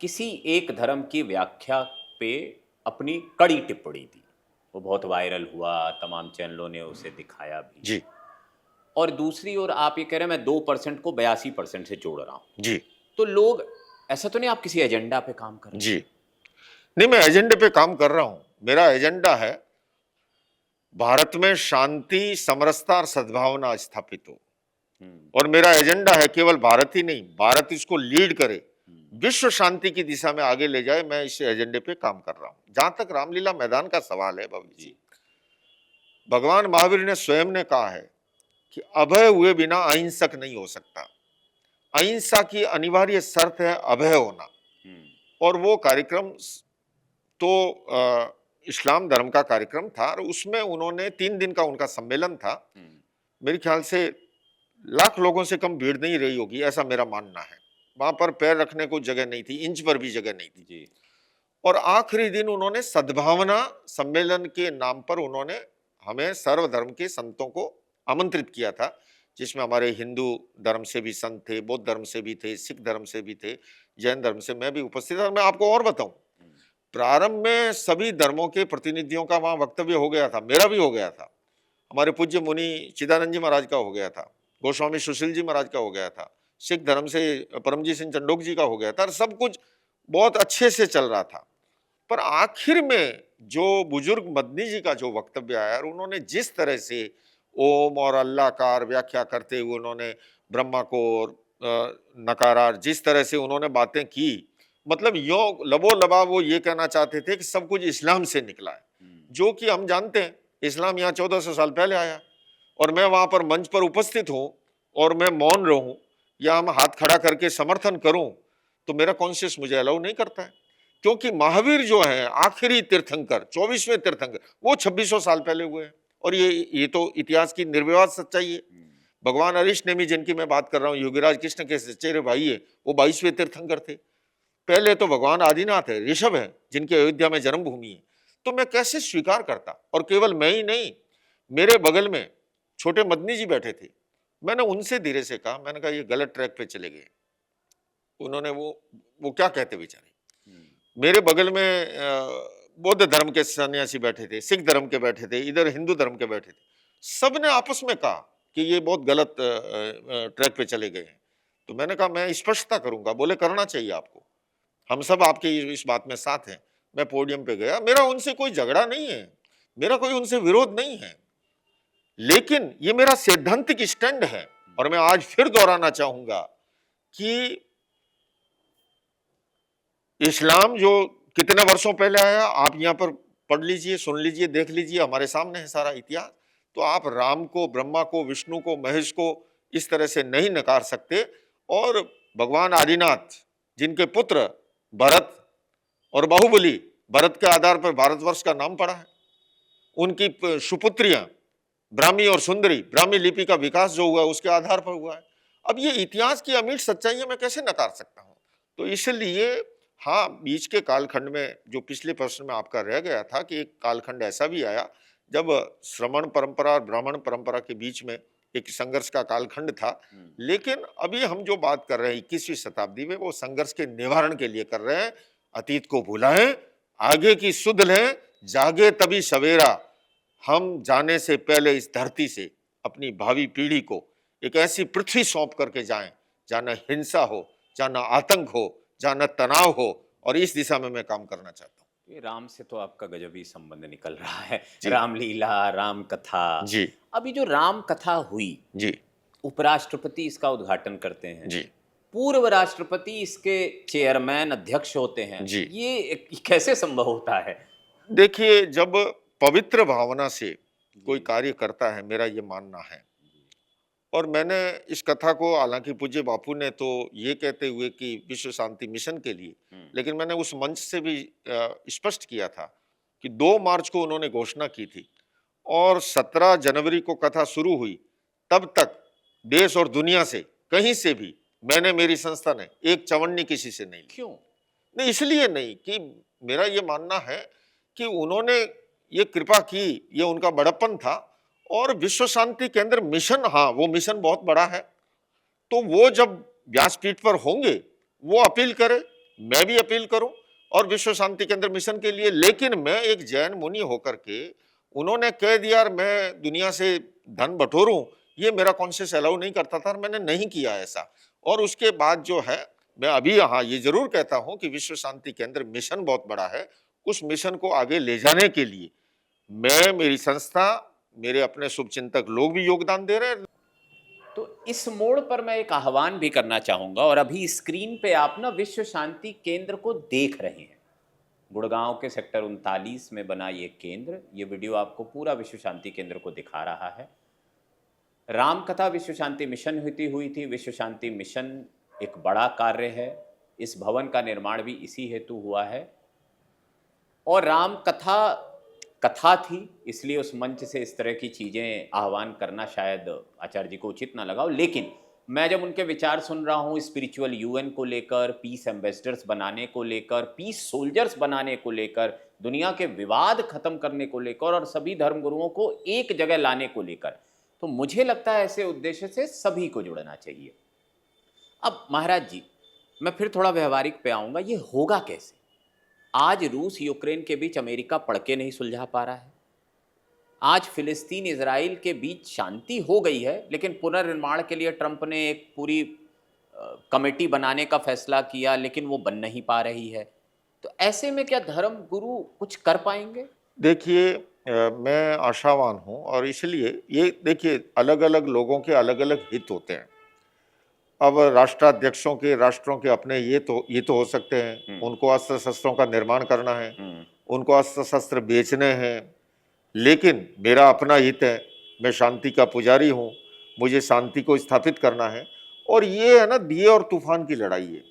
किसी एक धर्म की व्याख्या पे अपनी कड़ी टिप्पणी दी, वो बहुत वायरल हुआ, तमाम चैनलों ने उसे दिखाया भी जी और दूसरी ओर आप ये कह रहे हैं मैं 2% को 82% से जोड़ रहा हूँ। जी तो लोग ऐसा तो नहीं आप किसी एजेंडा पे काम कर रहे हैं? जी नहीं, मैं एजेंडे पे काम कर रहा हूं। मेरा एजेंडा है भारत में शांति, समरसता और सद्भावना स्थापित हो। और मेरा एजेंडा है केवल भारत ही नहीं, भारत इसको लीड करे, विश्व शांति की दिशा में आगे ले जाए। मैं इस एजेंडे पे काम कर रहा हूं। जहां तक रामलीला मैदान का सवाल है बाबू जी, भगवान महावीर ने स्वयं ने कहा है कि अभय हुए बिना अहिंसक नहीं हो सकता। अहिंसा की अनिवार्य शर्त है अभय होना। और वो कार्यक्रम तो इस्लाम धर्म का कार्यक्रम था, और उसमें उन्होंने 3 दिन का उनका सम्मेलन था। मेरे ख्याल से लाख लोगों से कम भीड़ नहीं रही होगी, ऐसा मेरा मानना है। वहां पर पैर रखने को जगह नहीं थी, इंच पर भी जगह नहीं थी जी। और आखिरी दिन उन्होंने सद्भावना सम्मेलन के नाम पर उन्होंने हमें सर्वधर्म के संतों को आमंत्रित किया था, जिसमें हमारे हिंदू धर्म से भी संत थे, बौद्ध धर्म से भी थे, सिख धर्म से भी थे, जैन धर्म से मैं भी उपस्थित था। मैं आपको और बताऊं, प्रारंभ में सभी धर्मों के प्रतिनिधियों का वहां वक्तव्य हो गया था, मेरा भी हो गया था, हमारे पूज्य मुनि चिदानंद जी महाराज का हो गया था, गोस्वामी सुशील जी महाराज का हो गया था, सिख धर्म से परमजीत सिंह चंडोक जी का हो गया था, और सब कुछ बहुत अच्छे से चल रहा था। पर आखिर में जो बुजुर्ग मदनी जी का जो वक्तव्य आया, और उन्होंने जिस तरह से ओम और अल्लाह का व्याख्या करते हुए उन्होंने ब्रह्मा को नकारा, जिस तरह से उन्होंने बातें की, मतलब यो लबो लबा वो ये कहना चाहते थे कि सब कुछ इस्लाम से निकला है, जो कि हम जानते हैं इस्लाम यहाँ 1400 साल पहले आया। और मैं वहां पर मंच पर उपस्थित हूं और मैं मौन रहूं या हम हाथ खड़ा करके समर्थन करूं, तो मेरा कॉन्शियस मुझे अलाउ नहीं करता है। क्योंकि महावीर जो है आखिरी तीर्थंकर, 24वें तीर्थंकर, वो 2600 साल पहले हुए हैं। और ये तो इतिहास की निर्विवाद सच्चाई है। भगवान अरिष्टनेमी जिनकी मैं बात कर रहा हूँ, योगीराज कृष्ण के चचेरे भाई है, वो 22वें तीर्थंकर थे। पहले तो भगवान आदिनाथ है, ऋषभ है, जिनकी अयोध्या में जन्मभूमि है। तो मैं कैसे स्वीकार करता? और केवल मैं ही नहीं, मेरे बगल में छोटे मदनी जी बैठे थे, मैंने उनसे धीरे से कहा, मैंने कहा ये गलत ट्रैक पे चले गए। उन्होंने वो क्या कहते बेचारे। मेरे बगल में बौद्ध धर्म के सन्यासी बैठे थे, सिख धर्म के बैठे थे, इधर हिंदू धर्म के बैठे थे। सबने आपस में कहा कि ये बहुत गलत ट्रैक पे चले गए हैं। तो मैंने कहा मैं स्पष्टता करूंगा। बोले करना चाहिए आपको, हम सब आपके इस बात में साथ हैं। मैं पोडियम पे गया, मेरा उनसे कोई झगड़ा नहीं है, मेरा कोई उनसे विरोध नहीं है, लेकिन ये मेरा सैद्धांतिक स्टैंड है। और मैं आज फिर दोहराना चाहूंगा कि इस्लाम जो कितने वर्षों पहले आया, आप यहाँ पर पढ़ लीजिए, सुन लीजिए, देख लीजिए, हमारे सामने है सारा इतिहास। तो आप राम को, ब्रह्मा को, विष्णु को, महेश को इस तरह से नहीं नकार सकते। और भगवान आदिनाथ जिनके पुत्र भरत और बाहुबली, भरत के आधार पर भारतवर्ष का नाम पड़ा है, उनकी सुपुत्रियां ब्राह्मी और सुंदरी, ब्राह्मी लिपि का विकास जो हुआ उसके आधार पर हुआ है। अब ये इतिहास की अमीर सच्चाई मैं कैसे नकार सकता हूं? तो इसलिए हाँ, बीच के कालखंड में जो पिछले प्रश्न में आपका रह गया था कि एक कालखंड ऐसा भी आया जब श्रमण परंपरा और ब्राह्मण परंपरा के बीच में एक संघर्ष का कालखंड था। लेकिन अभी हम जो बात कर रहे हैं 21वीं शताब्दी में, वो संघर्ष के निवारण के लिए कर रहे हैं। अतीत को भुलाएं, आगे की सुध लें, जागे तभी सवेरा। हम जाने से पहले इस धरती से अपनी भावी पीढ़ी को एक ऐसी पृथ्वी सौंप करके जाएं जहां न हिंसा हो, जहां न आतंक हो, जहां न तनाव हो, और इस दिशा में मैं काम करना चाहता हूँ। ये राम से तो आपका गजबी संबंध निकल रहा है। जी। रामलीला, राम कथा। जी अभी जो राम कथा हुई, जी उपराष्ट्रपति इसका उद्घाटन करते हैं, जी पूर्व राष्ट्रपति इसके चेयरमैन अध्यक्ष होते हैं। जी। ये कैसे संभव होता है? देखिए, जब पवित्र भावना से कोई कार्य करता है, मेरा ये मानना है, और मैंने इस कथा को, हालांकि पूज्य बापू ने तो ये कहते हुए कि विश्व शांति मिशन के लिए, लेकिन मैंने उस मंच से भी स्पष्ट किया था कि 2 मार्च को उन्होंने घोषणा की थी और 17 जनवरी को कथा शुरू हुई। तब तक देश और दुनिया से कहीं से भी मैंने, मेरी संस्था ने एक चवन्नी किसी से नहीं ली। क्यों? नहीं, इसलिए नहीं कि मेरा ये मानना है कि उन्होंने ये कृपा की, ये उनका बड़प्पन था। और विश्व शांति केंद्र मिशन, हाँ, वो मिशन बहुत बड़ा है, तो वो जब व्यासपीठ पर होंगे वो अपील करे, मैं भी अपील करूं और विश्व शांति केंद्र मिशन के लिए। लेकिन मैं एक जैन मुनि होकर के, उन्होंने कह दिया मैं दुनिया से धन बटोरूं, ये मेरा कॉन्शियस अलाउ नहीं करता था और मैंने नहीं किया ऐसा। और उसके बाद जो है, मैं अभी यहाँ ये जरूर कहता हूं कि विश्व शांति केंद्र मिशन बहुत बड़ा है। उस मिशन को आगे ले जाने के लिए मैं, मेरी संस्था, मेरे अपने शुभचिंतक लोग भी योगदान दे रहे हैं। तो इस मोड़ पर मैं एक आह्वान भी करना चाहूंगा, और अभी स्क्रीन पे आप ना विश्व शांति केंद्र को देख रहे हैं। गुड़गांव के सेक्टर 39 में बना ये केंद्र, ये वीडियो आपको पूरा विश्व शांति केंद्र को दिखा रहा है। रामकथा विश्व शांति मिशन हुई थी। विश्व शांति मिशन एक बड़ा कार्य है। इस भवन का निर्माण भी इसी हेतु हुआ है, और राम कथा थी, इसलिए उस मंच से इस तरह की चीज़ें आह्वान करना शायद आचार्य जी को उचित ना लगा हो। लेकिन मैं जब उनके विचार सुन रहा हूँ स्पिरिचुअल यूएन को लेकर, पीस एम्बेसडर्स बनाने को लेकर, पीस सोल्जर्स बनाने को लेकर, दुनिया के विवाद खत्म करने को लेकर, और सभी धर्मगुरुओं को एक जगह लाने को लेकर, तो मुझे लगता है ऐसे उद्देश्य से सभी को जुड़ना चाहिए। अब महाराज जी, मैं फिर थोड़ा व्यवहारिक पे आऊँगा, ये होगा कैसे? आज रूस यूक्रेन के बीच अमेरिका पड़ के नहीं सुलझा पा रहा है। आज फिलिस्तीन इजराइल के बीच शांति हो गई है, लेकिन पुनर्निर्माण के लिए ट्रंप ने एक पूरी कमेटी बनाने का फैसला किया, लेकिन वो बन नहीं पा रही है। तो ऐसे में क्या धर्म गुरु कुछ कर पाएंगे? देखिए, मैं आशावान हूं, और इसलिए ये देखिए, अलग अलग लोगों के अलग अलग हित होते हैं। अब राष्ट्राध्यक्षों के, राष्ट्रों के अपने ये तो हो सकते हैं, उनको अस्त्र शस्त्रों का निर्माण करना है, उनको अस्त्र शस्त्र बेचने हैं। लेकिन मेरा अपना हित है, मैं शांति का पुजारी हूँ, मुझे शांति को स्थापित करना है। और ये है ना, दिए और तूफान की लड़ाई है,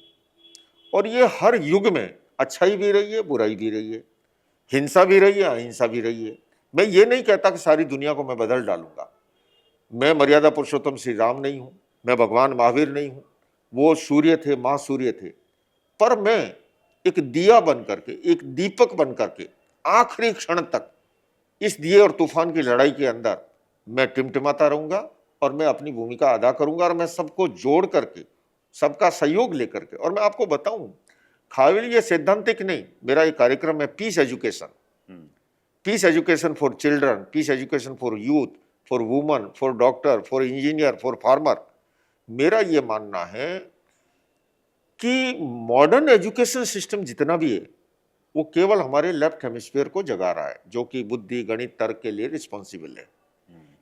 और ये हर युग में अच्छाई भी रही है, बुराई भी रही है, हिंसा भी रही है, अहिंसा भी रही है। मैं ये नहीं कहता कि सारी दुनिया को मैं बदल डालूंगा। मैं मर्यादा पुरुषोत्तम श्री राम नहीं हूँ, मैं भगवान महावीर नहीं हूँ, वो सूर्य थे, माँ सूर्य थे। पर मैं एक दिया बन करके, एक दीपक बन करके आखिरी क्षण तक इस दिए और तूफान की लड़ाई के अंदर मैं टिमटिमाता रहूंगा, और मैं अपनी भूमिका अदा करूंगा, और मैं सबको जोड़ करके, सबका सहयोग लेकर के। और मैं आपको बताऊं, खाली ये सैद्धांतिक नहीं, मेरा एक कार्यक्रम है peace education for children, peace education for youth, for women, for doctor, for engineer, for farmer. मेरा ये मानना है कि मॉडर्न एजुकेशन सिस्टम जितना भी है, वो केवल हमारे लेफ्ट हेमिस्फीयर को जगा रहा है, जो कि बुद्धि, गणित, तर्क के लिए रिस्पॉन्सिबल है।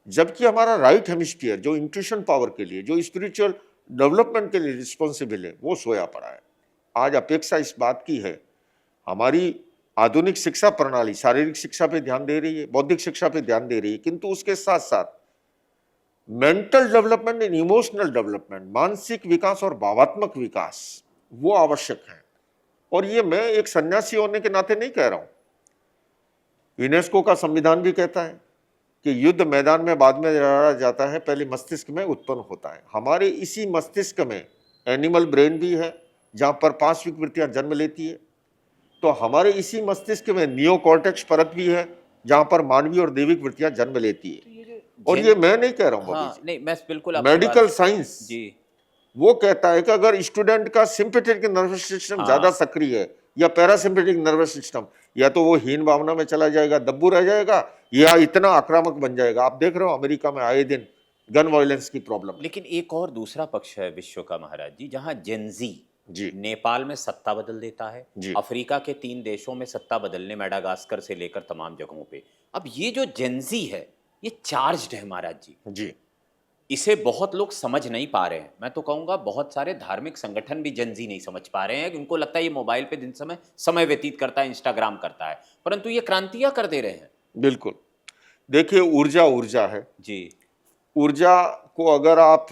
जबकि हमारा राइट हेमिस्फीयर, जो इंट्यूशन पावर के लिए, जो स्पिरिचुअल डेवलपमेंट के लिए रिस्पॉन्सिबल है, वो सोया पड़ा है। आज अपेक्षा इस बात की है, हमारी आधुनिक शिक्षा प्रणाली शारीरिक शिक्षा पे ध्यान दे रही है, बौद्धिक शिक्षा पे ध्यान दे रही है, किंतु उसके साथ साथ mental development and emotional development, मानसिक विकास और भावात्मक विकास, वो आवश्यक है। और ये मैं एक सन्यासी होने के नाते नहीं कह रहा हूं, यूनेस्को का संविधान भी कहता है कि युद्ध मैदान में बाद में लड़ा जाता है, पहले मस्तिष्क में उत्पन्न होता है। हमारे इसी मस्तिष्क में एनिमल ब्रेन भी है, जहां पर 5 विकृतियां जन्म लेती है। तो हमारे इसी मस्तिष्क में नियोकॉर्टेक्स परत भी है, जहां पर मानवीय और दैविक वृत्तियां जन्म लेती है। तो ये जो और ये मैं नहीं कह रहा हूँ हाँ, बॉबी नहीं मैं बिल्कुल जी, आपकी मेडिकल बात साइंस जी वो कहता है कि अगर स्टूडेंट का सिंपैथेटिक नर्वस सिस्टम ज्यादा हाँ सक्रिय है या पैरासिम्पैथिक नर्वस सिस्टम, या तो वो हीन भावना में चला जाएगा, दब्बू रह जाएगा, या इतना आक्रामक बन जाएगा। आप देख रहे हो अमेरिका में आए दिन गन वायलेंस की प्रॉब्लम है। लेकिन एक और दूसरा पक्ष है विश्व का महाराज जी, जहां जेनजी जी नेपाल में सत्ता बदल देता है, जी अफ्रीका के 3 देशों में सत्ता बदलने, मेडागास्कर से लेकर तमाम जगहों पे। अब ये जो जेनजी है, ये चार्ज्ड है महाराज जी। जी इसे बहुत लोग समझ नहीं पा रहे हैं। मैं तो कहूँगा बहुत सारे धार्मिक संगठन भी जेनजी नहीं समझ पा रहे हैं कि उनको लगता है ये मोबाइल पे दिन समय व्यतीत करता है, इंस्टाग्राम करता है, परंतु ये क्रांतियां कर दे रहे हैं। बिल्कुल। देखिए, ऊर्जा ऊर्जा है। जी ऊर्जा को अगर आप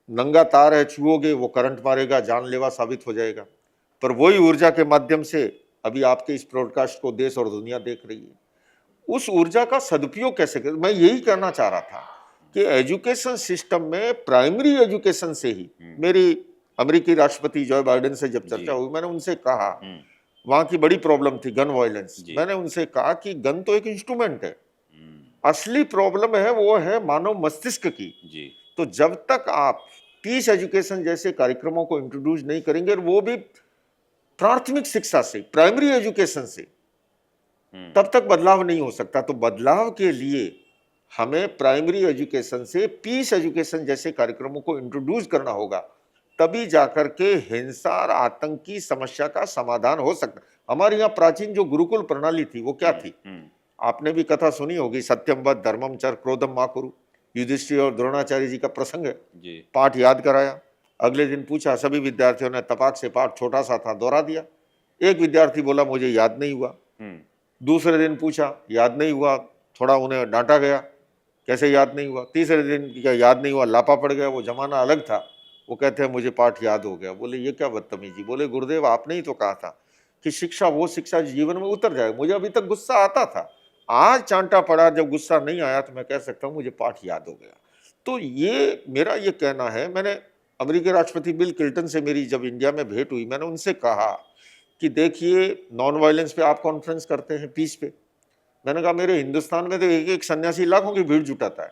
नंगा तार है छुओगे, वो करंट मारेगा, जानलेवा साबित हो जाएगा। पर वही ऊर्जा के माध्यम से अभी आपके इस ब्रॉडकास्ट को देश और दुनिया देख रही है। उस ऊर्जा का सदुपयोग कैसे करें, मैं यही कहना चाह रहा था कि एजुकेशन सिस्टम में प्राइमरी एजुकेशन से ही, मेरी अमेरिकी राष्ट्रपति जो बाइडेन से जब चर्चा हुई, मैंने उनसे कहा, वहां की बड़ी प्रॉब्लम थी गन वायलेंस। मैंने उनसे कहा कि गन तो एक इंस्ट्रूमेंट है, असली प्रॉब्लम है वो है मानव मस्तिष्क की। जी तो जब तक आप पीस एजुकेशन जैसे कार्यक्रमों को इंट्रोड्यूस नहीं करेंगे, और वो भी प्राथमिक शिक्षा से, प्राइमरी एजुकेशन से, तब तक बदलाव नहीं हो सकता। तो बदलाव के लिए हमें प्राइमरी एजुकेशन से पीस एजुकेशन जैसे कार्यक्रमों को इंट्रोड्यूस करना होगा, तभी जाकर के हिंसा और आतंक की समस्या का समाधान हो सकता। हमारे यहाँ प्राचीन जो गुरुकुल प्रणाली थी वो क्या थी, आपने भी कथा सुनी होगी, सत्यम वद धर्मम चर क्रोधम मा कुरु। युधिष्ठिर और द्रोणाचार्य जी का प्रसंग है। पाठ याद कराया, अगले दिन पूछा, सभी विद्यार्थियों ने तपाक से पाठ छोटा सा था दोहरा दिया। एक विद्यार्थी बोला मुझे याद नहीं हुआ। दूसरे दिन पूछा, याद नहीं हुआ, थोड़ा उन्हें डांटा गया, कैसे याद नहीं हुआ। तीसरे दिन क्या याद नहीं हुआ, लापा पड़ गया, वो जमाना अलग था। वो कहते हैं मुझे पाठ याद हो गया। बोले ये क्या बदतमीजी। बोले गुरुदेव आपने ही तो कहा था कि शिक्षा वो शिक्षा जीवन में उतर जाए। मुझे अभी तक गुस्सा आता था, आज चांटा पड़ा, जब गुस्सा नहीं आया तो मैं कह सकता हूँ मुझे पाठ याद हो गया। तो ये मेरा ये कहना है। मैंने अमेरिकी राष्ट्रपति बिल क्लिंटन से मेरी जब इंडिया में भेंट हुई, मैंने उनसे कहा कि देखिए नॉन वायलेंस पे आप कॉन्फ्रेंस करते हैं, पीस पे। मैंने कहा मेरे हिंदुस्तान में तो एक एक सन्यासी लाखों की भीड़ जुटाता है।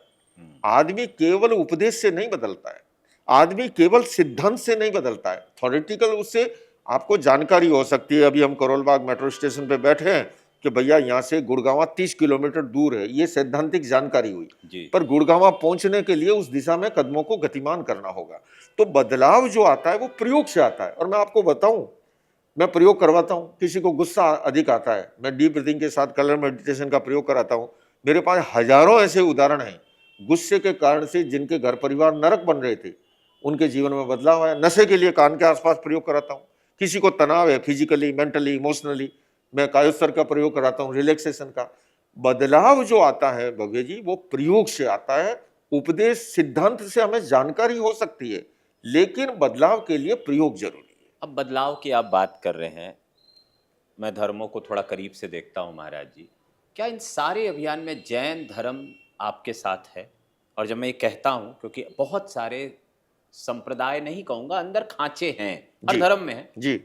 आदमी केवल उपदेश से नहीं बदलता है, आदमी केवल सिद्धांत से नहीं बदलता है, थ्योरेटिकल उससे आपको जानकारी हो सकती है। अभी हम करोल बाग मेट्रो स्टेशन पे बैठे हैं कि भैया यहाँ से गुड़गांव 30 किलोमीटर दूर है, ये सैद्धांतिक जानकारी हुई। पर गुड़गांव पहुंचने के लिए उस दिशा में कदमों को गतिमान करना होगा। तो बदलाव जो आता है वो प्रयोग से आता है। और मैं आपको बताऊं, मैं प्रयोग करवाता हूं। किसी को गुस्सा अधिक आता है, मैं डीप ब्रीथिंग के साथ कलर मेडिटेशन का प्रयोग कराता हूं। मेरे पास हजारों ऐसे उदाहरण हैं गुस्से के कारण से जिनके घर परिवार नरक बन रहे थे, उनके जीवन में बदलाव आया। नशे के लिए कान के आसपास प्रयोग कराता हूं। किसी को तनाव है फिजिकली, मेंटली, इमोशनली, मैं कायोस्तर का प्रयोग कराता हूँ, रिलैक्सेशन का। बदलाव जो आता है भव्य जी, वो प्रयोग से आता है। उपदेश सिद्धांत से हमें जानकारी हो सकती है, लेकिन बदलाव के लिए प्रयोग जरूरी है। अब बदलाव की आप बात कर रहे हैं, मैं धर्मों को थोड़ा करीब से देखता हूँ महाराज जी। क्या इन सारे अभियान में जैन धर्म आपके साथ है? और जब मैं ये कहता हूँ, क्योंकि बहुत सारे संप्रदाय नहीं कहूँगा, अंदर खांचे हैं, हर धर्म में है जी,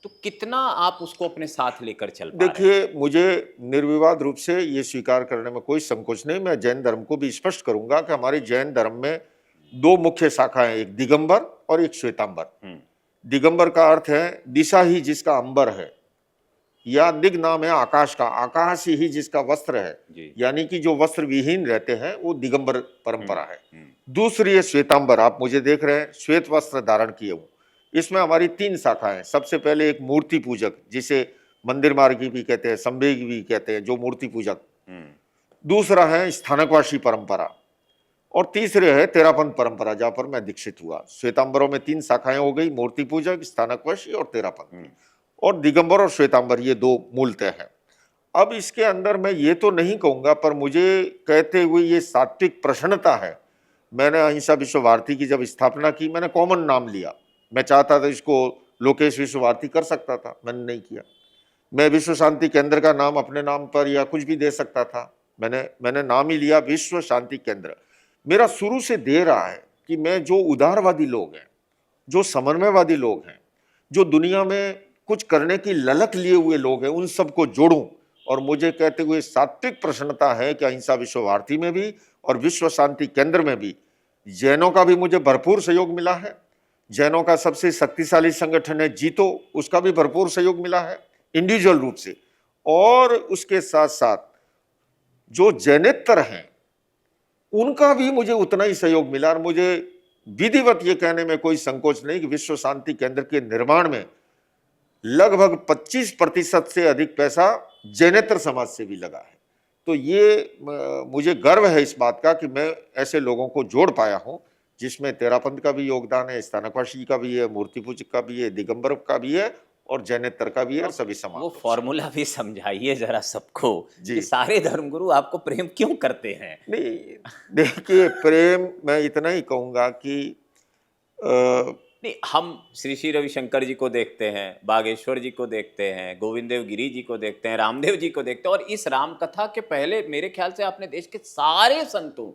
तो कितना आप उसको अपने साथ लेकर चल पा रहे हैं? देखिए, मुझे निर्विवाद रूप से ये स्वीकार करने में कोई संकोच नहीं। मैं जैन धर्म को भी स्पष्ट करूंगा कि हमारे जैन धर्म में दो मुख्य शाखाएं, एक दिगंबर और एक श्वेतांबर। दिगंबर का अर्थ है दिशा ही जिसका अंबर है, या दिग नाम है आकाश का, आकाश ही जिसका वस्त्र है, यानी कि जो वस्त्र विहीन रहते हैं वो दिगंबर परंपरा है। दूसरी है श्वेतांबर। आप मुझे देख रहे हैं, श्वेत वस्त्र धारण किए हूं। इसमें हमारी 3 शाखाएं। सबसे पहले एक मूर्ति पूजक, जिसे मंदिर मार्गी भी कहते हैं, संवेगी भी कहते हैं, जो मूर्ति पूजक। दूसरा है स्थानकवासी परंपरा, और तीसरे है तेरापंथ परंपरा, जहां पर मैं दीक्षित हुआ। श्वेतांबरों में 3 शाखाएं हो गई, मूर्ति पूजक, स्थानकवासी और तेरापंथ। और दिगंबर और श्वेतांबर ये 2 मूलतः हैं। अब इसके अंदर मैं ये तो नहीं कहूंगा, पर मुझे कहते हुए ये सात्विक प्रसन्नता है। मैंने अहिंसा विश्व भारती की जब स्थापना की, मैंने कॉमन नाम लिया। मैं चाहता था इसको लोकेश विश्व भारती कर सकता था, मैंने नहीं किया। मैं विश्व शांति केंद्र का नाम अपने नाम पर या कुछ भी दे सकता था, मैंने नाम ही लिया विश्व शांति केंद्र। मेरा शुरू से दे रहा है कि मैं जो उदारवादी लोग हैं, जो समन्वयवादी लोग हैं, जो दुनिया में कुछ करने की ललक लिए हुए लोग हैं, उन सबको जोड़ूं। और मुझे कहते हुए सात्विक प्रसन्नता है कि अहिंसा विश्व भारती में भी और विश्व शांति केंद्र में भी जैनों का भी मुझे भरपूर सहयोग मिला है। जैनों का सबसे शक्तिशाली संगठन है जीतो, उसका भी भरपूर सहयोग मिला है इंडिविजुअल रूप से। और उसके साथ साथ जो जैनेतर हैं उनका भी मुझे उतना ही सहयोग मिला। और मुझे विधिवत ये कहने में कोई संकोच नहीं कि विश्व शांति केंद्र के निर्माण में लगभग 25% से अधिक पैसा जैनेतर समाज से भी लगा है। तो ये मुझे गर्व है इस बात का कि मैं ऐसे लोगों को जोड़ पाया हूं, जिसमें तेरापंथ का भी योगदान है, स्थानकवासी का भी है, मूर्ति पूजक का भी है, दिगंबर का भी है और जैनेतर का भी है, और सभी समाज। वो फॉर्मूला भी समझाइए जरा सबको जी। कि सारे धर्मगुरु आपको प्रेम क्यों करते हैं। नहीं, देखिए, प्रेम मैं इतना ही कहूंगा कि नहीं, हम श्री श्री रविशंकर जी को देखते हैं, बागेश्वर जी को देखते हैं, गोविंद देव गिरी जी को देखते हैं, रामदेव जी को देखते हैं, और इस राम कथा के पहले मेरे ख्याल से आपने देश के सारे संतों,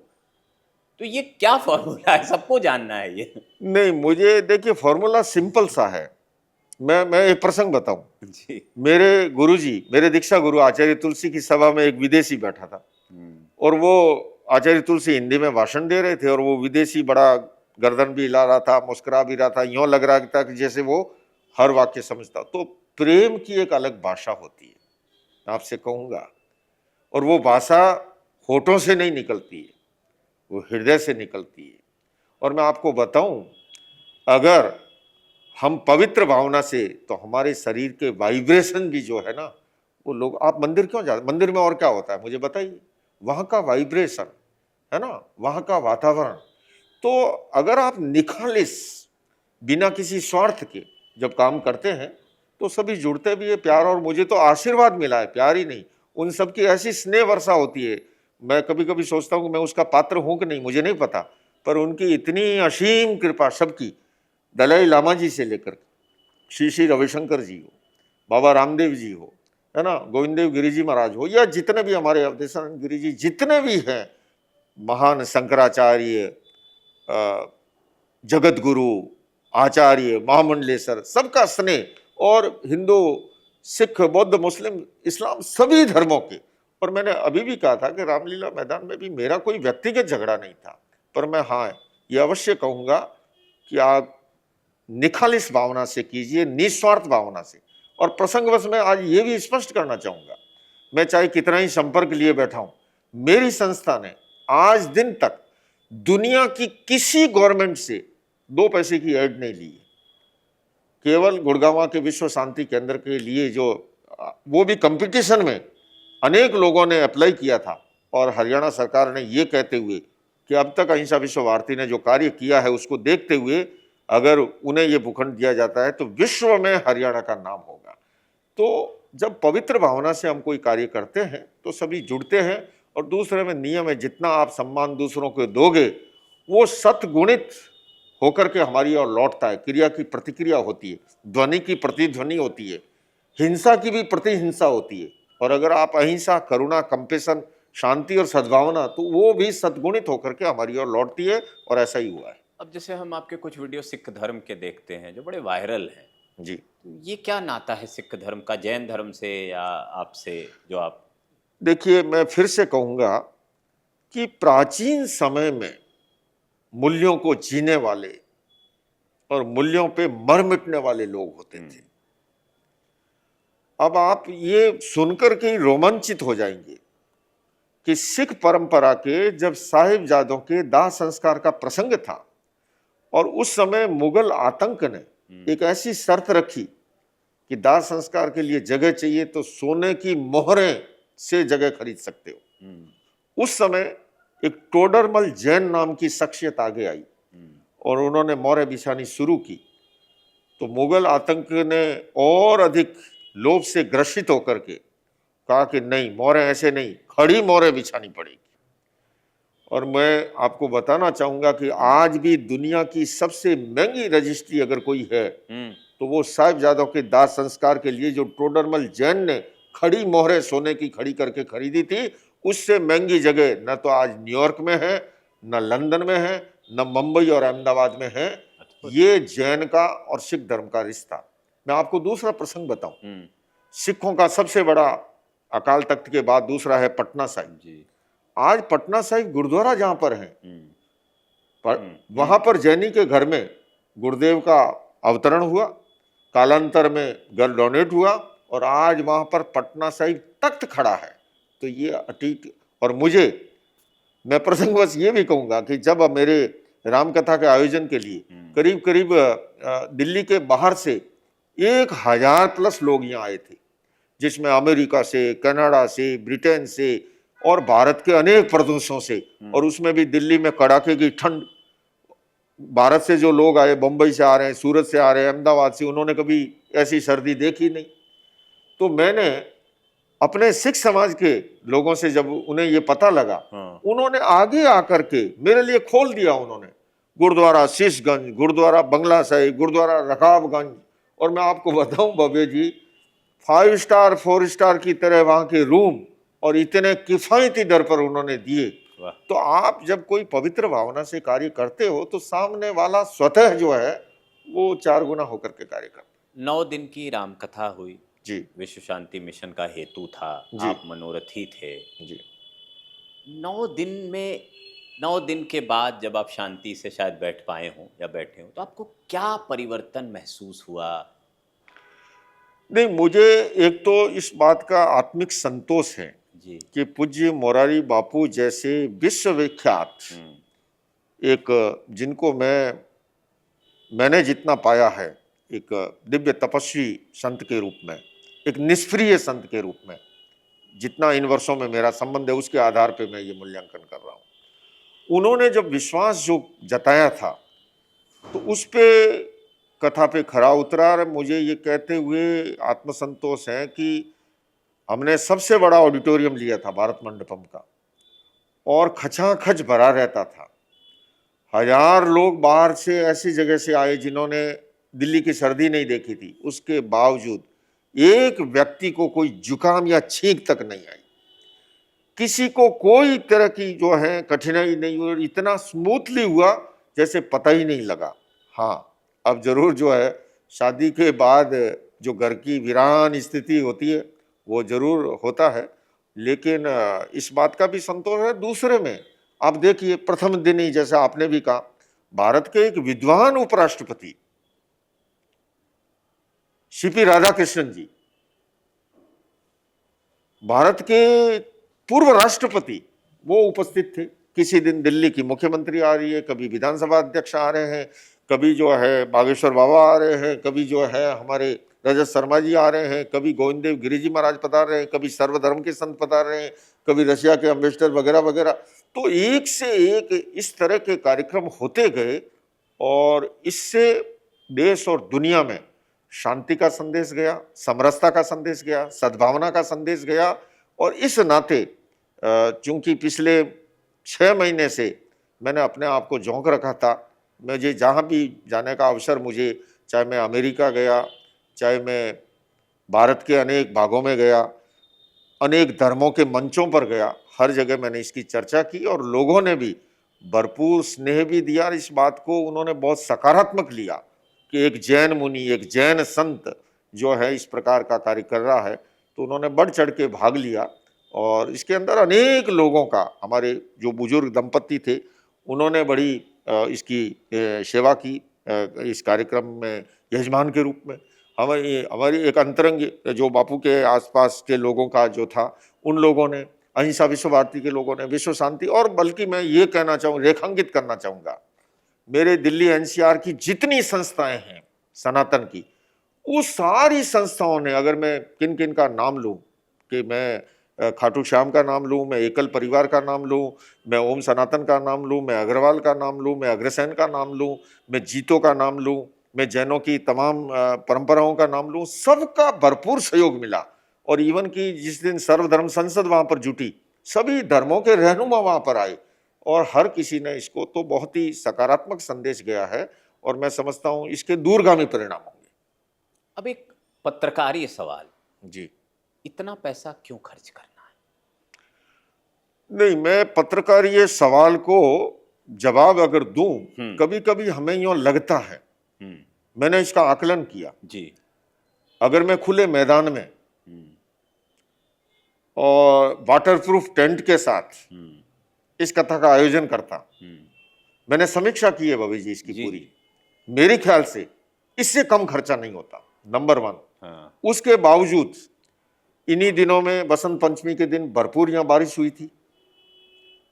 तो ये क्या फॉर्मूला है, सबको जानना है ये। नहीं, मुझे देखिए फॉर्मूला सिंपल सा है। मैं एक प्रसंग बताऊं जी। मेरे गुरुजी, मेरे दीक्षा गुरु आचार्य तुलसी की सभा में एक विदेशी बैठा था और वो आचार्य तुलसी हिंदी में भाषण दे रहे थे और वो विदेशी बड़ा गर्दन भी हिला रहा था, मुस्कुरा भी रहा था, यूं लग रहा था कि जैसे वो हर वाक्य समझता। तो प्रेम की एक अलग भाषा होती है, मैं आपसे कहूंगा, और वो भाषा होठों से नहीं निकलती है, वो हृदय से निकलती है। और मैं आपको बताऊं, अगर हम पवित्र भावना से, तो हमारे शरीर के वाइब्रेशन भी जो है ना, वो लोग, आप मंदिर क्यों जाते, मंदिर में और क्या होता है मुझे बताइए, वहाँ का वाइब्रेशन है ना, वहाँ का वातावरण। तो अगर आप निखालिस बिना किसी स्वार्थ के जब काम करते हैं तो सभी जुड़ते भी है, प्यार। और मुझे तो आशीर्वाद मिला है, प्यार ही नहीं, उन सबकी ऐसी स्नेह वर्षा होती है। मैं कभी कभी सोचता हूँ कि मैं उसका पात्र हूँ कि नहीं, मुझे नहीं पता, पर उनकी इतनी असीम कृपा सबकी, दलाई लामा जी से लेकर श्री श्री रविशंकर जी हो, बाबा रामदेव जी हो, है ना, गोविंद देव गिरी जी महाराज हो, या जितने भी हमारे अवधेशानंद गिरी जी, जितने भी हैं महान, शंकराचार्य, जगत गुरु, आचार्य, महामंडलेश्वर, सबका स्नेह, और हिंदू, सिख, बौद्ध, मुस्लिम, इस्लाम, सभी धर्मों के। और मैंने अभी भी कहा था कि रामलीला मैदान में भी मेरा कोई व्यक्तिगत झगड़ा नहीं था, पर मैं हाँ ये अवश्य कहूँगा कि आप निखालिस भावना से कीजिए, निस्वार्थ भावना से। और प्रसंगवश मैं आज ये भी स्पष्ट करना चाहूँगा, मैं चाहे कितना ही संपर्क लिए बैठा हूँ, मेरी संस्था ने आज दिन तक दुनिया की किसी गवर्नमेंट से 2 पैसे की ऐड नहीं ली है। केवल गुड़गांव के विश्व शांति केंद्र के लिए, जो वो भी कंपटीशन में अनेक लोगों ने अप्लाई किया था, और हरियाणा सरकार ने ये कहते हुए कि अब तक अहिंसा विश्व भारती ने जो कार्य किया है उसको देखते हुए अगर उन्हें ये भूखंड दिया जाता है तो विश्व में हरियाणा का नाम होगा। तो जब पवित्र भावना से हम कोई कार्य करते हैं तो सभी जुड़ते हैं। और दूसरे में नियम है, जितना आप सम्मान दूसरों को दोगे वो सतगुणित होकर के हमारी ओर लौटता है। क्रिया की प्रतिक्रिया होती है, ध्वनि की प्रतिध्वनि होती है, हिंसा की भी प्रतिहिंसा होती है। और अगर आप अहिंसा, करुणा, कंपेशन, शांति और सद्भावना, तो वो भी सद्गुणित होकर के हमारी ओर लौटती है, और ऐसा ही हुआ है। अब जैसे हम आपके कुछ वीडियो सिख धर्म के देखते हैं जो बड़े वायरल हैं जी, तो ये क्या नाता है सिख धर्म का जैन धर्म से या आपसे, जो आप? देखिए, मैं फिर से कहूँगा कि प्राचीन समय में मूल्यों को जीने वाले और मूल्यों पे मर मिटने वाले लोग होते थे। अब आप ये सुनकर के रोमांचित हो जाएंगे कि सिख परंपरा के जब साहिबजादों के दाह संस्कार का प्रसंग था, और उस समय मुगल आतंक ने एक ऐसी शर्त रखी कि दाह संस्कार के लिए जगह चाहिए तो सोने की मोहरें से जगह खरीद सकते हो। उस समय एक टोडरमल जैन नाम की शख्सियत आगे आई और उन्होंने मोहरें बिछानी शुरू की। तो मुगल आतंक ने और अधिक लोभ से ग्रसित होकर के कहा कि नहीं, मोहरें ऐसे नहीं, खड़ी मोहरें बिछानी पड़ेगी। और मैं आपको बताना चाहूंगा कि आज भी दुनिया की सबसे महंगी रजिस्ट्री अगर कोई है तो वो साहिबजादों के दाह संस्कार के लिए जो टोडरमल जैन ने खड़ी मोहरें सोने की खड़ी करके खरीदी थी, उससे महंगी जगह न तो आज न्यूयॉर्क में है, न लंदन में है, न मुंबई और अहमदाबाद में है। ये जैन का और सिख धर्म का रिश्ता। मैं आपको दूसरा प्रसंग बताऊं, सिखों का सबसे बड़ा अकाल तख्त के बाद दूसरा है पटना साहिब जी। आज पटना साहिब गुरुद्वारा जहां पर है, हम्म, वहां पर जैनी के घर में गुरुदेव का अवतरण हुआ, कालांतर में घर डोनेट हुआ और आज वहां पर पटना साहिब तख्त खड़ा है। तो ये अतीत, और मैं प्रसंगवश ये भी कहूंगा कि जब मेरे रामकथा के आयोजन के लिए करीब करीब दिल्ली के बाहर से 1000+ लोग यहाँ आए थे, जिसमें अमेरिका से, कनाडा से, ब्रिटेन से और भारत के अनेक प्रदेशों से, और उसमें भी दिल्ली में कड़ाके की ठंड, भारत से जो लोग आए, बंबई से आ रहे हैं, सूरत से आ रहे हैं, अहमदाबाद से, उन्होंने कभी ऐसी सर्दी देखी नहीं। तो मैंने अपने सिख समाज के लोगों से जब उन्हें ये पता लगा, उन्होंने आगे आकर के मेरे लिए खोल दिया। उन्होंने गुरुद्वारा शीशगंज, गुरुद्वारा बंगला साहिब, गुरुद्वारा रकाबगंज, और मैं आपको बताऊं भव्य जी, 5 स्टार 4 स्टार की तरह वहां के रूम और इतने किफायती दर पर उन्होंने दिए। तो आप जब कोई पवित्र भावना से कार्य करते हो तो सामने वाला स्वतः जो है वो 4 गुना होकर के कार्य करता है। 9 दिन की रामकथा हुई जी, विश्व शांति मिशन का हेतु था, आप मनोरथी थे जी। 9 दिन में, 9 दिन के बाद जब आप शांति से शायद बैठ पाए हों या बैठे हों, तो आपको क्या परिवर्तन महसूस हुआ? नहीं, मुझे एक तो इस बात का आत्मिक संतोष है जी कि पूज्य मोरारी जैसे विश्वविख्यात एक, जिनको मैंने जितना पाया है, एक दिव्य तपस्वी संत के रूप में, एक निष्क्रिय संत के रूप में, जितना इन वर्षों में मेरा संबंध है उसके आधार पे मैं ये मूल्यांकन कर रहा हूँ। उन्होंने जब विश्वास जो जताया था तो उस पे कथा पे खरा उतरा। और मुझे ये कहते हुए आत्मसंतोष है कि हमने सबसे बड़ा ऑडिटोरियम लिया था भारत मंडपम का, और खचाखच भरा रहता था। 1000 लोग बाहर से ऐसी जगह से आए जिन्होंने दिल्ली की सर्दी नहीं देखी थी, उसके बावजूद एक व्यक्ति को कोई जुकाम या छींक तक नहीं आई, किसी को कोई तरह की जो है कठिनाई नहीं हुई, और इतना स्मूथली हुआ जैसे पता ही नहीं लगा। हाँ, अब जरूर जो है शादी के बाद जो घर की वीरान स्थिति होती है वो जरूर होता है, लेकिन इस बात का भी संतोष है। दूसरे में आप देखिए, प्रथम दिन ही जैसा आपने भी कहा, भारत के एक विद्वान उपराष्ट्रपति सीपी राधाकृष्णन जी, भारत के पूर्व राष्ट्रपति, वो उपस्थित थे। किसी दिन दिल्ली की मुख्यमंत्री आ रही है, कभी विधानसभा अध्यक्ष आ रहे हैं, कभी जो है बागेश्वर बाबा आ रहे हैं, कभी जो है हमारे रजत शर्मा जी आ रहे हैं, कभी गोविंद देव गिरी जी महाराज पधार रहे हैं, कभी सर्वधर्म के संत पधार रहे हैं, कभी रशिया के अम्बेसडर वगैरह वगैरह। तो एक से एक इस तरह के कार्यक्रम होते गए, और इससे देश और दुनिया में शांति का संदेश गया, समरसता का संदेश गया, सद्भावना का संदेश गया। और इस नाते चूंकि पिछले 6 महीने से मैंने अपने आप को झोंक रखा था, मुझे जहाँ भी जाने का अवसर, मुझे चाहे मैं अमेरिका गया, चाहे मैं भारत के अनेक भागों में गया, अनेक धर्मों के मंचों पर गया, हर जगह मैंने इसकी चर्चा की, और लोगों ने भी भरपूर स्नेह भी दिया। इस बात को उन्होंने बहुत सकारात्मक लिया कि एक जैन मुनि, एक जैन संत जो है इस प्रकार का कार्य कर रहा है, तो उन्होंने बढ़ चढ़ के भाग लिया। और इसके अंदर अनेक लोगों का, हमारे जो बुजुर्ग दंपत्ति थे उन्होंने बड़ी इसकी सेवा की, इस कार्यक्रम में यजमान के रूप में। हमारी एक अंतरंग जो बापू के आसपास के लोगों का जो था, उन लोगों ने, अहिंसा विश्व भारती के लोगों ने, विश्व शांति, और बल्कि मैं ये कहना चाहूँ, रेखांकित करना चाहूँगा, मेरे दिल्ली एनसीआर की जितनी संस्थाएं हैं सनातन की, उस सारी संस्थाओं ने, अगर मैं किन किन का नाम लूँ, कि मैं खाटू श्याम का नाम लूँ, मैं एकल परिवार का नाम लूँ, मैं ओम सनातन का नाम लूँ, मैं अग्रवाल का नाम लूँ, मैं अग्रसेन का नाम लूँ, मैं जीतो का नाम लूँ, मैं जैनों की तमाम परंपराओं का नाम लूँ, सबका भरपूर सहयोग मिला। और इवन कि जिस दिन सर्वधर्म संसद वहाँ पर जुटी, सभी धर्मों के रहनुमा वहाँ पर आए, और हर किसी ने इसको तो बहुत ही सकारात्मक संदेश गया है, और मैं समझता हूँ इसके दूरगामी परिणाम होंगे। अब एक पत्रकारीय सवाल जी, इतना पैसा क्यों खर्च करना है? नहीं, मैं पत्रकारीय सवाल को जवाब अगर दूं, कभी कभी हमें यूं लगता है, मैंने इसका आकलन किया जी, अगर मैं खुले मैदान में और वाटरप्रूफ टेंट के साथ इस कथा का आयोजन करता। हम्म, मैंने समीक्षा की है भवी जी इसकी जी, पूरी। मेरे ख्याल से इससे कम खर्चा नहीं होता, नंबर 1। हाँ, उसके बावजूद इन्हीं दिनों में बसंत पंचमी के दिन भरपूर यहाँ बारिश हुई थी।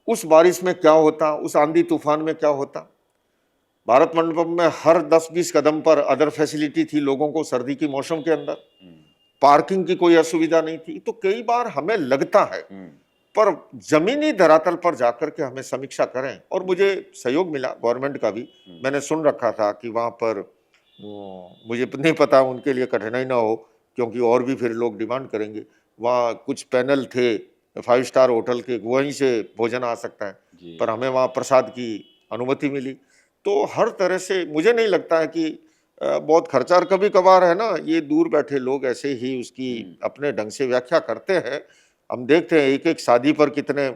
उस बारिश में क्या होता, उस आंधी तूफान में क्या होता। भारत मंडपम में हर 10-20 कदम पर अदर फैसिलिटी थी लोगों को सर्दी की मौसम के अंदर। हम्म, पार्किंग की कोई असुविधा नहीं थी। तो कई बार हमें लगता है, हम्म, पर जमीनी धरातल पर जाकर के हमें समीक्षा करें। और मुझे सहयोग मिला गवर्नमेंट का भी। मैंने सुन रखा था कि वहाँ पर मुझे नहीं पता उनके लिए कठिनाई ना हो, क्योंकि और भी फिर लोग डिमांड करेंगे। वहाँ कुछ पैनल थे 5 स्टार होटल के, वहीं से भोजन आ सकता है, जी, पर हमें वहाँ प्रसाद की अनुमति मिली। तो हर तरह से मुझे नहीं लगता है कि बहुत खर्चा। और कभी कभार है ना, ये दूर बैठे लोग ऐसे ही उसकी अपने ढंग से व्याख्या करते हैं। हम देखते हैं एक एक शादी पर कितने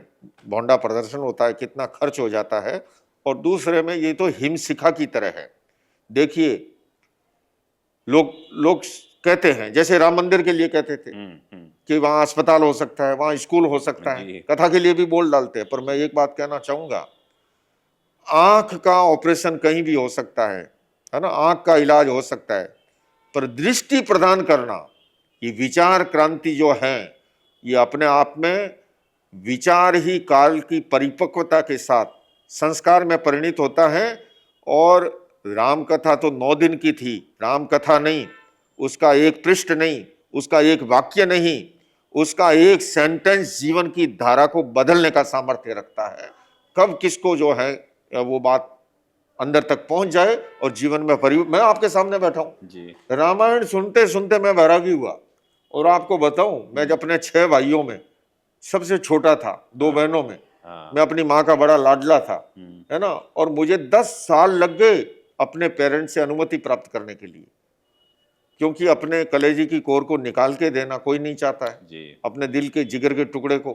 भोंडा प्रदर्शन होता है, कितना खर्च हो जाता है। और दूसरे में ये तो हिमशिखा की तरह है। देखिए, लोग लोग कहते हैं, जैसे राम मंदिर के लिए कहते थे कि वहां अस्पताल हो सकता है, वहां स्कूल हो सकता है, जी, कथा के लिए भी बोल डालते हैं। पर मैं एक बात कहना चाहूंगा, आंख का ऑपरेशन कहीं भी हो सकता है ना, आंख का इलाज हो सकता है, पर दृष्टि प्रदान करना, ये विचार क्रांति जो है, ये अपने आप में विचार ही काल की परिपक्वता के साथ संस्कार में परिणित होता है। और राम कथा तो 9 दिन की थी, राम कथा नहीं, उसका एक पृष्ठ नहीं, उसका एक वाक्य नहीं, उसका एक सेंटेंस जीवन की धारा को बदलने का सामर्थ्य रखता है। कब किसको जो है वो बात अंदर तक पहुंच जाए और जीवन में मैं आपके सामने बैठा हूं, जी, रामायण सुनते सुनते मैं वैरागी हुआ। और आपको बताऊं, मैं जब अपने 6 भाइयों में सबसे छोटा था, 2 बहनों में हाँ, मैं अपनी माँ का बड़ा लाडला था, है ना। और मुझे 10 साल लग गए अपने पेरेंट्स से अनुमति प्राप्त करने के लिए, क्योंकि अपने कलेजी की कोर को निकाल के देना कोई नहीं चाहता है, जी, अपने दिल के जिगर के टुकड़े को।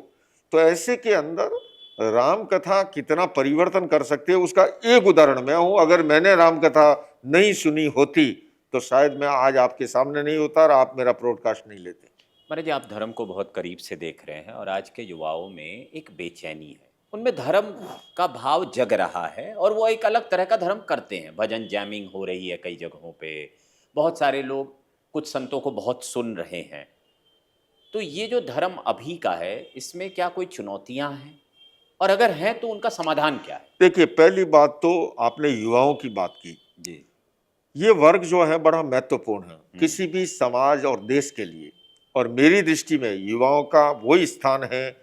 तो ऐसे के अंदर राम कथा कितना परिवर्तन कर सकती है, उसका एक उदाहरण मैं हूं। अगर मैंने राम कथा नहीं सुनी होती तो शायद मैं आज आपके सामने नहीं होता और आप मेरा ब्रॉडकास्ट नहीं लेते। महाराज जी, आप धर्म को बहुत करीब से देख रहे हैं और आज के युवाओं में एक बेचैनी है, उनमें धर्म का भाव जग रहा है और वो एक अलग तरह का धर्म करते हैं। भजन जैमिंग हो रही है कई जगहों पे, बहुत सारे लोग कुछ संतों को बहुत सुन रहे हैं। तो ये जो धर्म अभी का है, इसमें क्या कोई चुनौतियां हैं, और अगर हैं तो उनका समाधान क्या है? देखिए, पहली बात तो आपने युवाओं की बात की। जी, ये वर्ग जो है बड़ा महत्वपूर्ण है किसी भी समाज और देश के लिए। और मेरी दृष्टि में युवाओं का वही स्थान है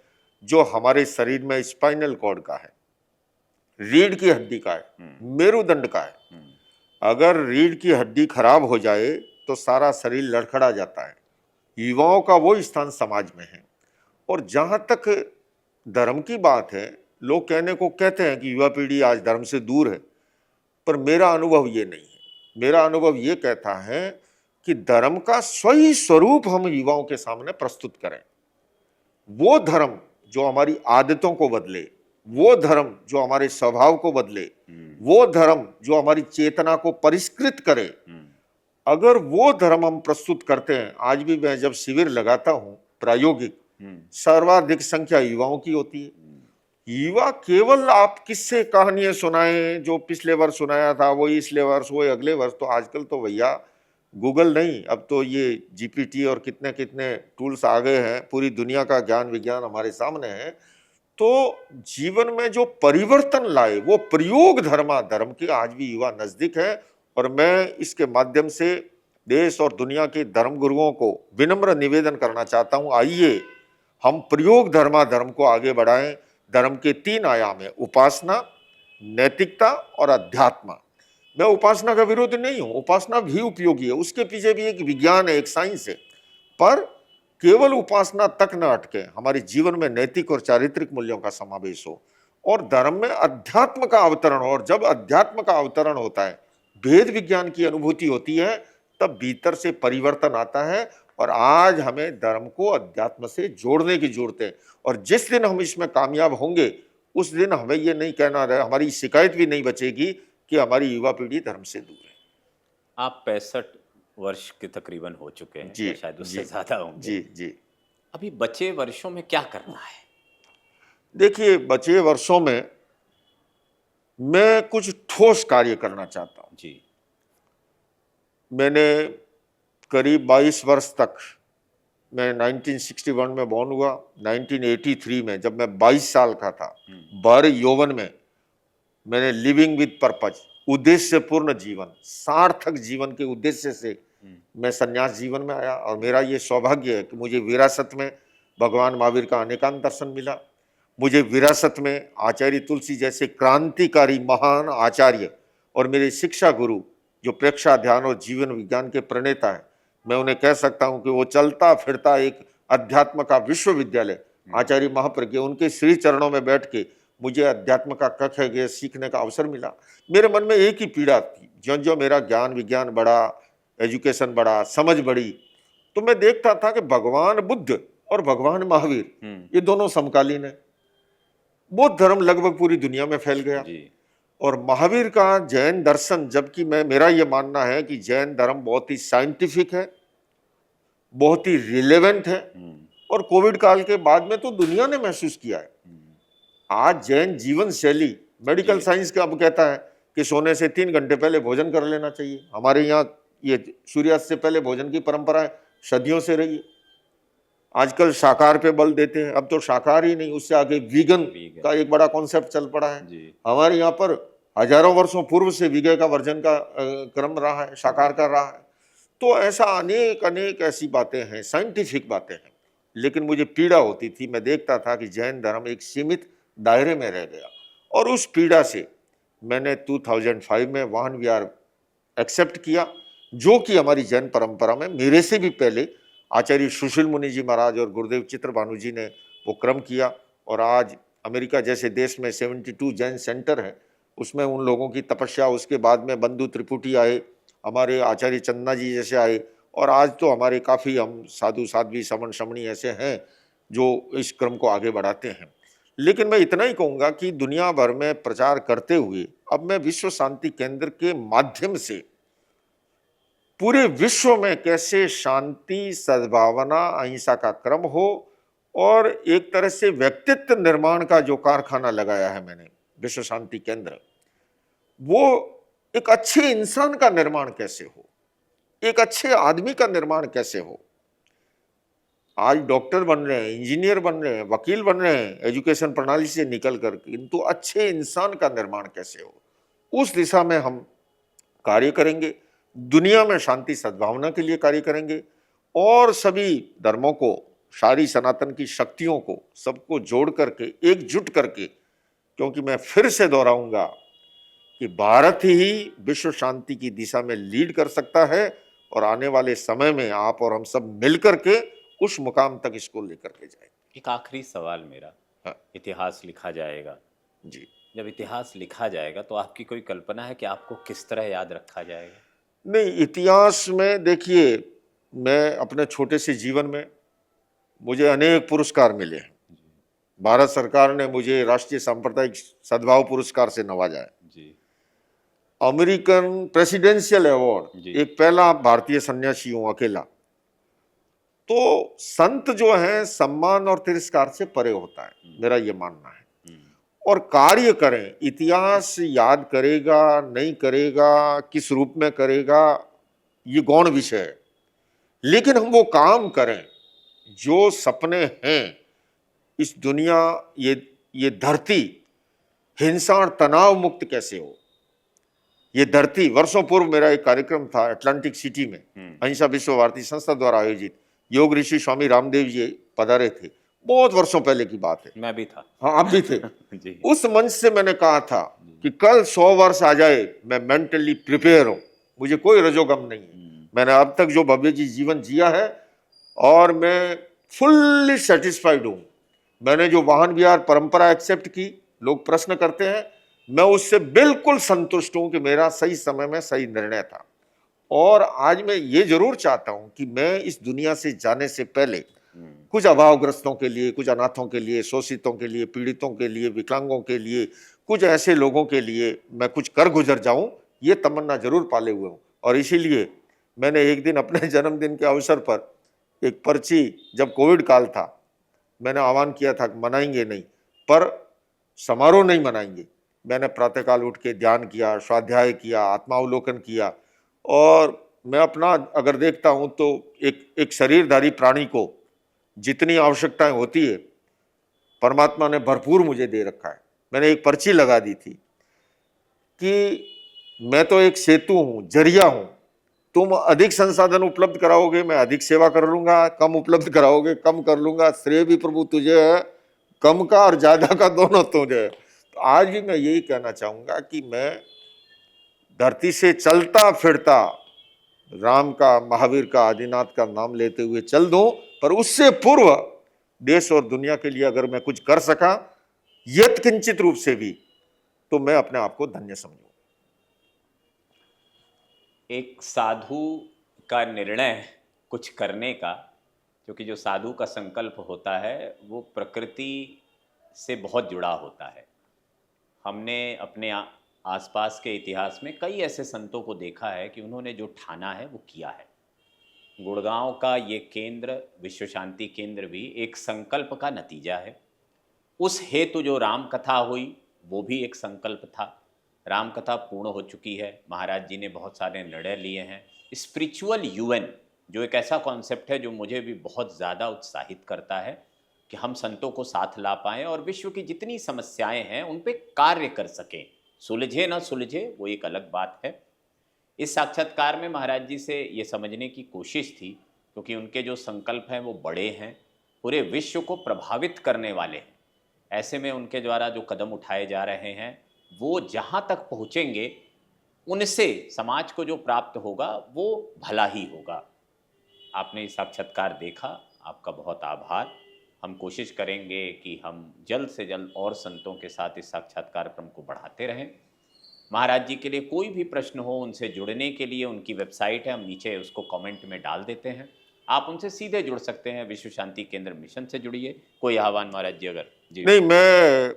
जो हमारे शरीर में स्पाइनल कॉर्ड का है, रीढ़ की हड्डी का है, मेरुदंड का है। अगर रीढ़ की हड्डी खराब हो जाए तो सारा शरीर लड़खड़ा जाता है। युवाओं का वो स्थान समाज में है। और जहां तक धर्म की बात है, लोग कहने को कहते हैं कि युवा पीढ़ी आज धर्म से दूर है, पर मेरा अनुभव ये नहीं है। मेरा अनुभव ये कहता है कि धर्म का सही स्वरूप हम युवाओं के सामने प्रस्तुत करें। वो धर्म जो हमारी आदतों को बदले, वो धर्म जो हमारे स्वभाव को बदले, वो धर्म जो हमारी चेतना को परिष्कृत करे, अगर वो धर्म हम प्रस्तुत करते हैं। आज भी मैं जब शिविर लगाता हूं प्रायोगिक, सर्वाधिक संख्या युवाओं की होती है। युवा केवल आप किससे कहानियां सुनाएं, जो पिछले वर्ष सुनाया था वही इसले वर्ष, वही अगले वर्ष। तो आजकल तो भैया गूगल नहीं, अब तो ये जीपीटी और कितने कितने टूल्स आ गए हैं, पूरी दुनिया का ज्ञान विज्ञान हमारे सामने है। तो जीवन में जो परिवर्तन लाए वो प्रयोग धर्म की आज भी युवा नजदीक है। और मैं इसके माध्यम से देश और दुनिया के धर्म गुरुओं को विनम्र निवेदन करना चाहता हूं, आइए हम प्रयोग धर्म को आगे बढ़ाएं। धर्म के 3 आयाम है, उपासना, नैतिकता और अध्यात्म। मैं उपासना का विरोध नहीं हूं, उपासना भी उपयोगी है, उसके पीछे भी एक विज्ञान है, एक साइंस है। पर केवल उपासना तक न अटके, हमारे जीवन में नैतिक और चारित्रिक मूल्यों का समावेश हो और धर्म में अध्यात्म का अवतरण हो। और जब अध्यात्म का अवतरण होता है, भेद विज्ञान की अनुभूति होती है, तब भीतर से परिवर्तन आता है। और आज हमें धर्म को अध्यात्म से जोड़ने की जरूरत है। और जिस दिन हम इसमें कामयाब होंगे, उस दिन हमें ये नहीं कहना रहे, हमारी शिकायत भी नहीं बचेगी कि हमारी युवा पीढ़ी धर्म से दूर है। आप 65 वर्ष के तकरीबन हो चुके हैं, जी, या शायद उससे जी, ज्यादा होंगे। जी, जी। अभी बचे वर्षों में क्या करना है? देखिए, बचे वर्षों में मैं कुछ ठोस कार्य करना चाहता हूं। जी। मैंने करीब 22 वर्ष तक, मैं 1961 में बॉर्न हुआ। 1983 में जब मैं 22 साल का था, बार यौवन में, मैंने लिविंग विद पर्पज, उद्देश्यपूर्ण जीवन, सार्थक जीवन के उद्देश्य से मैं संन्यास जीवन में आया। और मेरा ये सौभाग्य है कि मुझे विरासत में भगवान महावीर का अनेकांत दर्शन मिला। मुझे विरासत में आचार्य तुलसी जैसे क्रांतिकारी महान आचार्य और मेरे शिक्षा गुरु जो प्रेक्षा ध्यान और जीवन विज्ञान के प्रणेता है, मैं उन्हें कह सकता हूं कि वो चलता फिरता एक अध्यात्म का विश्वविद्यालय आचार्य महाप्रज्ञ, उनके श्री चरणों में बैठ के मुझे अध्यात्म का कख है गे सीखने का अवसर मिला। मेरे मन में एक ही पीड़ा थी, ज्यों ज्यों मेरा ज्ञान विज्ञान बढ़ा, एजुकेशन बढ़ा, समझ बढ़ी, तो मैं देखता था कि भगवान बुद्ध और भगवान महावीर ये दोनों समकालीन है। बौद्ध धर्म लगभग पूरी दुनिया में फैल गया और महावीर का जैन दर्शन, जबकि मेरा ये मानना है कि जैन धर्म बहुत ही साइंटिफिक है, बहुत ही रिलेवेंट है और कोविड काल के बाद में तो दुनिया ने महसूस किया है। आज जैन जीवन शैली, मेडिकल साइंस का अब कहता है कि सोने से 3 घंटे पहले भोजन कर लेना चाहिए। हमारे यहाँ ये सूर्यास्त से पहले भोजन की परंपरा सदियों से रही है। आजकल शाकाहार पे बल देते हैं, अब तो शाकाहार ही नहीं, उससे आगे वीगन का एक बड़ा कॉन्सेप्ट चल पड़ा है। हमारे यहाँ पर हजारों वर्षों पूर्व से वीगन का वर्जन का क्रम रहा है, शाकाहार का रहा है। तो ऐसा अनेक अनेक ऐसी बातें हैं, साइंटिफिक बातें हैं, लेकिन मुझे पीड़ा होती थी। मैं देखता था कि जैन धर्म एक सीमित दायरे में रह गया और उस पीड़ा से मैंने 2005 में वाहन विहार एक्सेप्ट किया, जो कि हमारी जैन परंपरा में मेरे से भी पहले आचार्य सुशील मुनि जी महाराज और गुरुदेव चित्र भानु जी ने वो क्रम किया। और आज अमेरिका जैसे देश में 72 जैन सेंटर है, उसमें उन लोगों की तपस्या, उसके बाद में बंधु त्रिपुटी आए, हमारे आचार्य चंदना जी जैसे आए, और आज तो हमारे काफ़ी हम साधु साध्वी समन समणी ऐसे हैं जो इस क्रम को आगे बढ़ाते हैं। लेकिन मैं इतना ही कहूँगा कि दुनिया भर में प्रचार करते हुए अब मैं विश्व शांति केंद्र के माध्यम से पूरे विश्व में कैसे शांति, सद्भावना, अहिंसा का क्रम हो और एक तरह से व्यक्तित्व निर्माण का जो कारखाना लगाया है मैंने, विश्व शांति केंद्र, वो एक अच्छे इंसान का निर्माण कैसे हो, एक अच्छे आदमी का निर्माण कैसे हो। आज डॉक्टर बन रहे हैं, इंजीनियर बन रहे हैं, वकील बन रहे हैं एजुकेशन प्रणाली से निकल कर, किंतु अच्छे इंसान का निर्माण कैसे हो, उस दिशा में हम कार्य करेंगे। दुनिया में शांति सद्भावना के लिए कार्य करेंगे और सभी धर्मों को, सारी सनातन की शक्तियों को, सबको जोड़ करके, एकजुट करके, क्योंकि मैं फिर से दोहराऊंगा कि भारत ही विश्व शांति की दिशा में लीड कर सकता है और आने वाले समय में आप और हम सब मिलकर के उस मुकाम तक इसको लेकर के जाए। एक आखिरी सवाल मेरा, इतिहास लिखा जाएगा जी, जब इतिहास लिखा जाएगा तो आपकी कोई कल्पना है कि आपको किस तरह याद रखा जाएगा? नहीं, इतिहास में देखिए, मैं अपने छोटे से जीवन में मुझे अनेक पुरस्कार मिले हैं। भारत सरकार ने मुझे राष्ट्रीय सांप्रदायिक सद्भाव पुरस्कार से नवाजा है, अमेरिकन प्रेसिडेंशियल अवार्ड, एक पहला भारतीय सन्यासी हूं अकेला। तो संत जो है सम्मान और तिरस्कार से परे होता है, मेरा ये मानना है। और कार्य करें, इतिहास याद करेगा नहीं करेगा, किस रूप में करेगा, ये गौण विषय है, लेकिन हम वो काम करें जो सपने हैं। इस दुनिया, ये धरती हिंसा और तनाव मुक्त कैसे हो, ये धरती। वर्षों पूर्व मेरा एक कार्यक्रम था अटलांटिक सिटी में, अहिंसा विश्व भारती संस्था द्वारा आयोजित, योग ऋषि स्वामी रामदेव जी पधारे थे, बहुत वर्षों पहले की बात है। मैं भी था। हाँ, आप भी थे। उस मंच से मैंने कहा था कि कल 100 वर्ष आ जाए, मैं मेंटली प्रिपेयर हूं, मुझे कोई रजोगम नहीं है। मैंने अब तक जो भव्य जी जीवन जिया है और मैं फुल्ली सेटिस्फाइड हूं। मैंने जो वाहन विहार परंपरा एक्सेप्ट की, लोग प्रश्न करते हैं, मैं उससे बिल्कुल संतुष्ट हूं कि मेरा सही समय में सही निर्णय था। और आज मैं ये जरूर चाहता हूं कि मैं इस दुनिया से जाने से पहले कुछ अभावग्रस्तों के लिए, कुछ अनाथों के लिए, शोषितों के लिए, पीड़ितों के लिए, विकलांगों के लिए, कुछ ऐसे लोगों के लिए मैं कुछ कर गुजर जाऊं, ये तमन्ना जरूर पाले हुए हूं। और इसीलिए मैंने एक दिन अपने जन्मदिन के अवसर पर एक पर्ची, जब कोविड काल था, मैंने आह्वान किया था, मनाएंगे नहीं, पर समारोह नहीं मनाएंगे। मैंने प्रातःकाल उठ के ध्यान किया, स्वाध्याय किया, आत्मावलोकन किया, और मैं अपना अगर देखता हूँ तो एक शरीरधारी प्राणी को जितनी आवश्यकताएं होती है परमात्मा ने भरपूर मुझे दे रखा है। मैंने एक पर्ची लगा दी थी कि मैं तो एक सेतु हूं, जरिया हूं, तुम अधिक संसाधन उपलब्ध कराओगे मैं अधिक सेवा कर लूंगा, कम उपलब्ध कराओगे कम कर लूंगा, श्रेय भी प्रभु तुझे है, कम का और ज्यादा का दोनों तुझे है। तो आज भी मैं यही कहना चाहूंगा कि मैं धरती से चलता फिरता राम का, महावीर का, आदिनाथ का नाम लेते हुए चल दूं, पर उससे पूर्व देश और दुनिया के लिए अगर मैं कुछ कर सका यत्किंचित रूप से भी, तो मैं अपने आप को धन्य समझूं। एक साधु का निर्णय कुछ करने का, क्योंकि जो साधु का संकल्प होता है वो प्रकृति से बहुत जुड़ा होता है। हमने अपने आसपास के इतिहास में कई ऐसे संतों को देखा है कि उन्होंने जो ठाना है वो किया है। गुड़गांव का ये केंद्र, विश्व शांति केंद्र, भी एक संकल्प का नतीजा है। उस हेतु जो राम कथा हुई वो भी एक संकल्प था। राम कथा पूर्ण हो चुकी है, महाराज जी ने बहुत सारे निर्णय लिए हैं। स्पिरिचुअल यूएन जो एक ऐसा कॉन्सेप्ट है जो मुझे भी बहुत ज़्यादा उत्साहित करता है कि हम संतों को साथ ला पाएँ और विश्व की जितनी समस्याएं हैं उन पे कार्य कर सकें। सुलझे ना सुलझे वो एक अलग बात है। इस साक्षात्कार में महाराज जी से ये समझने की कोशिश थी, क्योंकि उनके जो संकल्प हैं वो बड़े हैं, पूरे विश्व को प्रभावित करने वाले हैं। ऐसे में उनके द्वारा जो कदम उठाए जा रहे हैं वो जहाँ तक पहुँचेंगे उनसे समाज को जो प्राप्त होगा वो भला ही होगा। आपने इस साक्षात्कार देखा, आपका बहुत आभार। हम कोशिश करेंगे कि हम जल्द से जल्द और संतों के साथ इस साक्षात्कार क्रम को बढ़ाते रहें। महाराज जी के लिए कोई भी प्रश्न हो, उनसे जुड़ने के लिए उनकी वेबसाइट है, हम नीचे उसको कमेंट में डाल देते हैं। आप उनसे सीधे जुड़ सकते हैं। विश्व शांति केंद्र मिशन से जुड़िए। कोई आह्वान महाराज जी अगर? जी नहीं, मैं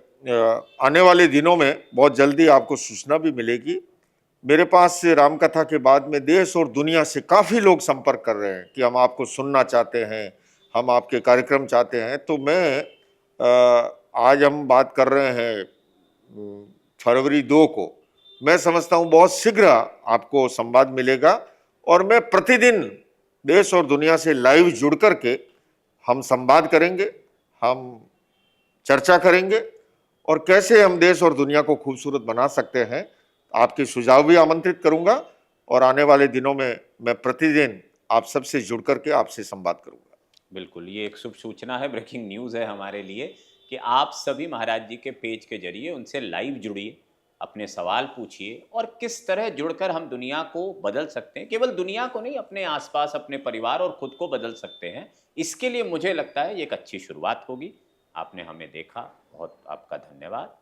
आने वाले दिनों में बहुत जल्दी आपको सूचना भी मिलेगी। मेरे पास से रामकथा के बाद में देश और दुनिया से काफ़ी लोग संपर्क कर रहे हैं कि हम आपको सुनना चाहते हैं, हम आपके कार्यक्रम चाहते हैं। तो मैं आज हम बात कर रहे हैं फरवरी 2 को, मैं समझता हूँ बहुत शीघ्र आपको संवाद मिलेगा और मैं प्रतिदिन देश और दुनिया से लाइव जुड़ करके हम संवाद करेंगे, हम चर्चा करेंगे और कैसे हम देश और दुनिया को खूबसूरत बना सकते हैं। आपके सुझाव भी आमंत्रित करूंगा और आने वाले दिनों में मैं प्रतिदिन आप सबसे जुड़ करके आपसे संवाद करूंगा। बिल्कुल, ये एक शुभ सूचना है, ब्रेकिंग न्यूज़ है हमारे लिए कि आप सभी महाराज जी के पेज के जरिए उनसे लाइव जुड़िए, अपने सवाल पूछिए और किस तरह जुड़कर हम दुनिया को बदल सकते हैं। केवल दुनिया को नहीं, अपने आसपास, अपने परिवार और खुद को बदल सकते हैं। इसके लिए मुझे लगता है ये एक अच्छी शुरुआत होगी। आपने हमें देखा, बहुत आपका धन्यवाद।